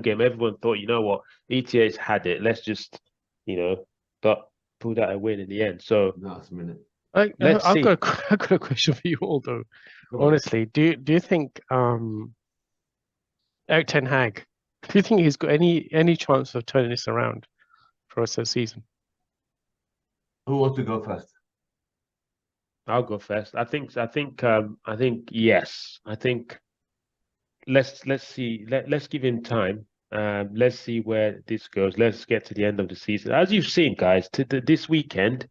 game. Everyone thought, you know what, ETA's had it. Let's just, you know, but pulled out a win in the end. So last minute. I've got a question for you all, though. Honestly, do you think Eric Ten Hag, do you think he's got any chance of turning this around for us this season? Who wants to go first? I'll go first. I think yes. I think let's see. Let's give him time. Let's see where this goes. Let's get to the end of the season. As you've seen, guys, this weekend,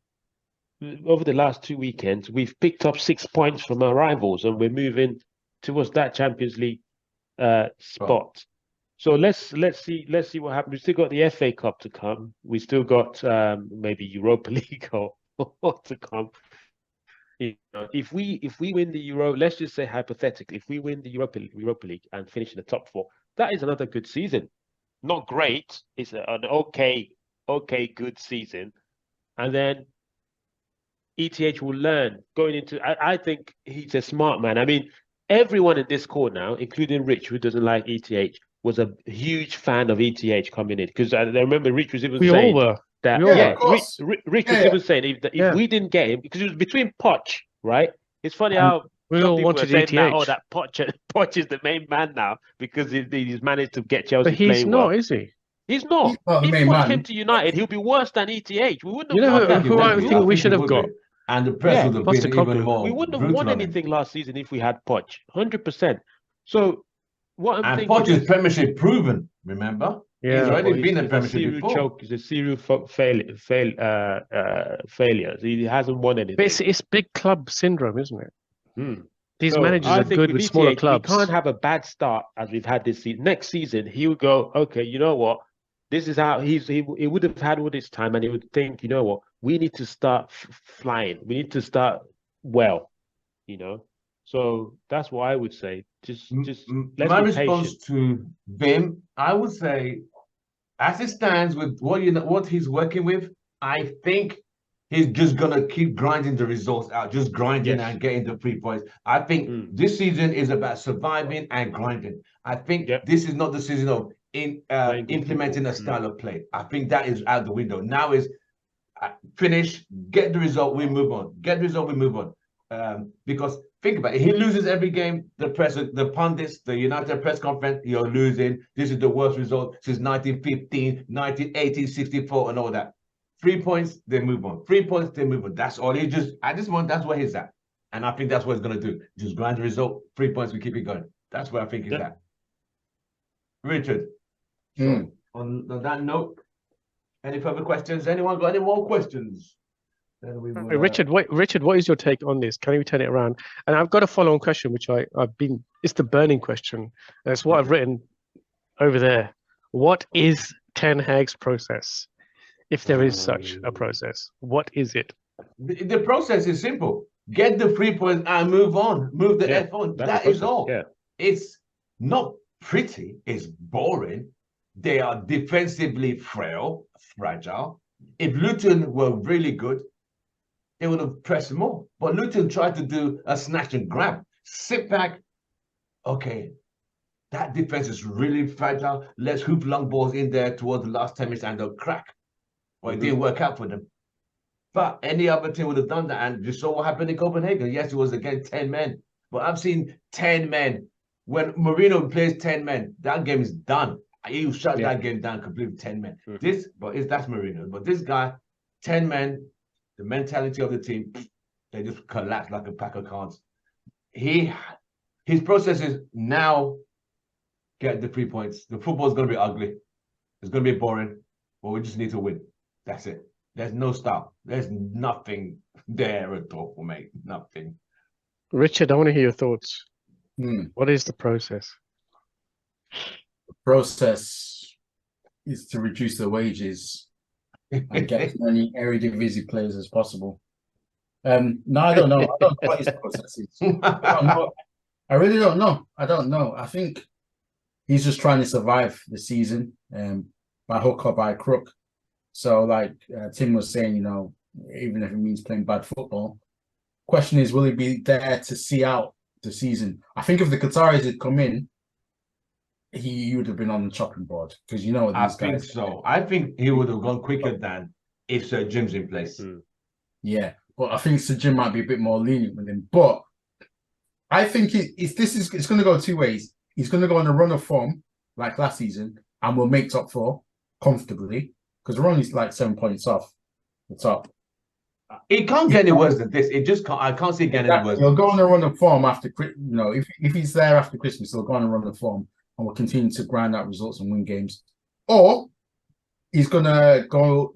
over the last 2 weekends, we've picked up 6 points from our rivals, and we're moving towards that Champions League spot. So let's see what happens. We still got the FA Cup to come. We still got maybe Europa League or to come. You know, if we win the Euro, let's just say hypothetically, if we win the Europa League and finish in the top 4, that is another good season. Not great, it's an okay good season, and then ETH will learn going into. I think he's a smart man. I mean, everyone in this call now, including Rich, who doesn't like ETH, was a huge fan of ETH coming in, because I remember Rich was even saying that. Rich was even saying if we didn't get him, because it was between Poch, right? It's funny how we all wanted saying ETH. that Poch is the main man now because he's managed to get Chelsea But he's playing not, well. is he? He's not. the If main Poch man. came to United, he'll be worse than ETH. We wouldn't You have know won who I think we should have got? And the press would have been Postecoglou. even more. We wouldn't have brutal won on him. anything last season if we had Poch. 100%. So what I'm And thinking Poch is Premiership proven. Remember, Yeah, he's already been he's a Premiership before. He's a serial failure. He hasn't won anything. But it's big club syndrome, isn't it? These So managers I are think good with smaller ETH, clubs. We can't have a bad start as we've had this season. Next season, he would go, okay, you know what? This is how he would have had all this time, and he would think, you know what? We need to start flying. We need to start well, you know. So that's what I would say. Just let's my be response patient. to Vim, I would say, as it stands with what he's working with, I think he's just gonna keep grinding the results out, just grinding and getting the 3 points. I think this season is about surviving and grinding. I think this is not the season of implementing a style of play. I think that is out the window. Now is finish, get the result, we move on. Get the result, we move on. Because think about it, he loses every game. The pundits, the United press conference, you're losing. This is the worst result since 1915, 1980, 64, and all that. 3 points, they move on. 3 points, they move on. That's all. He just at this moment, that's where he's at, and I think that's what he's gonna do. Just grind the result. 3 points, we keep it going. That's where I think he's at. Richard. So on that note, any further questions? Anyone got any more questions? Then we will, Richard, what is your take on this? Can you turn it around? And I've got a follow-on question, which it's the burning question. That's what I've written over there. What is Ten Hag's process? If there is such a process, what is it? The process is simple. Get the 3 points and move on. Move the F on. That is all. Yeah. It's not pretty. It's boring. They are defensively fragile. If Luton were really good, they would have pressed more. But Luton tried to do a snatch and grab. Sit back. Okay, that defense is really fragile. Let's hoop long balls in there towards the last 10 minutes and they'll crack. Well, it didn't work out for them. But any other team would have done that. And you saw what happened in Copenhagen. Yes, it was against 10 men. But I've seen 10 men. When Mourinho plays 10 men, that game is done. He shut that game down completely, 10 men. That's Mourinho. But this guy, 10 men, the mentality of the team, they just collapse like a pack of cards. His process is now get the 3 points. The football's going to be ugly. It's going to be boring. But we just need to win. That's it. There's no style. There's nothing there at all, mate. Nothing. Richard, I want to hear your thoughts. What is the process? The process is to reduce the wages and get as many Eredivisie players as possible. No, I don't know. I don't know what his process is. I really don't know. I don't know. I think he's just trying to survive the season by hook or by crook. So, like Tim was saying, you know, even if it means playing bad football, question is, will he be there to see out the season? I think if the Qataris had come in, he would have been on the chopping board because you know what these guys. I think so. I think he would have gone quicker than if Sir Jim's in place. Yeah, but I think Sir Jim might be a bit more lenient with him. But I think it's going to go two ways. He's going to go on a run of form like last season, and we'll make top 4 comfortably because we're only like 7 points off the top. It can't get any worse than this. It just can't. I can't see it getting any worse. He'll go on a run of form after, you know, if he's there after Christmas, he'll go on a run of form, and will continue to grind out results and win games. Or he's going to go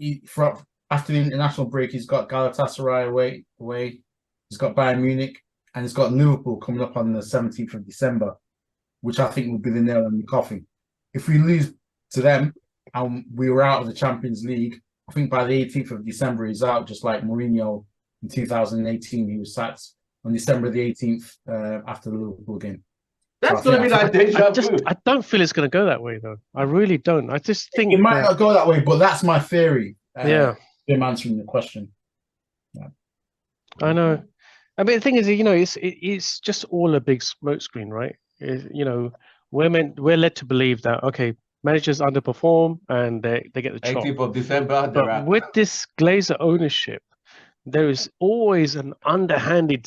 after the international break. He's got Galatasaray away. He's got Bayern Munich, and he's got Liverpool coming up on the 17th of December, which I think will be the nail in the coffin. If we lose to them and we were out of the Champions League, I think by the 18th of December he's out, just like Mourinho in 2018. He was sacked on December the 18th after the Liverpool game. That's going to be like deja vu. I don't feel it's going to go that way, though. I really don't. I just think it might not go that way, but that's my theory. Yeah. Him answering the question. Yeah. I know. I mean, the thing is, you know, it's just all a big smokescreen, right? You know, we're led to believe that, okay, managers underperform and they get the chop. 18th of December, they're out. But with this Glazer ownership, there is always an underhanded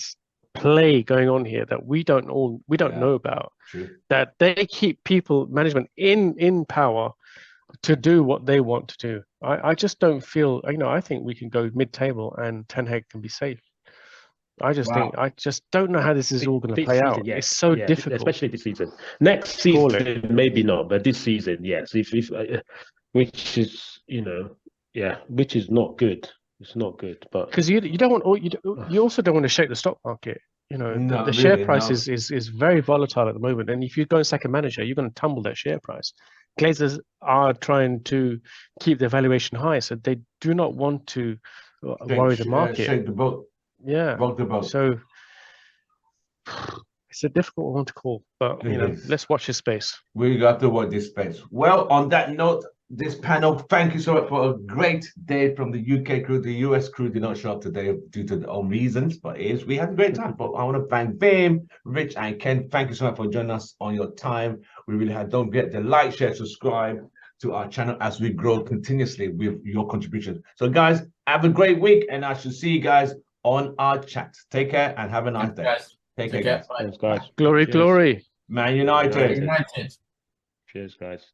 play going on here that we don't know about. True. That they keep management in power to do what they want to do. I just don't feel, you know, I think we can go mid-table and Ten Hag can be safe. I just don't know how this is all going to play out. It's so difficult, especially this season. Next season, maybe not, but this season, yes. Which is, you know, which is not good. It's not good, but because you don't want, you also don't want to shake the stock market. You know, the share price is very volatile at the moment, and if you go and sack a manager, you're going to tumble that share price. Glazers are trying to keep their valuation high, so they do not want to worry the market. Shake the boat. Yeah. Rock the boat. So it's a difficult one to call, but you know, let's watch this space. We got to watch this space. Well, on that note, this panel, thank you so much for a great day from the UK crew. The US crew did not show up today due to their own reasons, but we had a great time. But I want to thank Bim, Rich, and Ken. Thank you so much for joining us on your time. We really had. Don't forget to like, share, subscribe to our channel as we grow continuously with your contributions. So, guys, have a great week, and I shall see you guys on our chat. Take care and have a nice day. Take care, guys. Thanks, guys. Glory, Cheers. glory. Man United. United. Cheers, guys.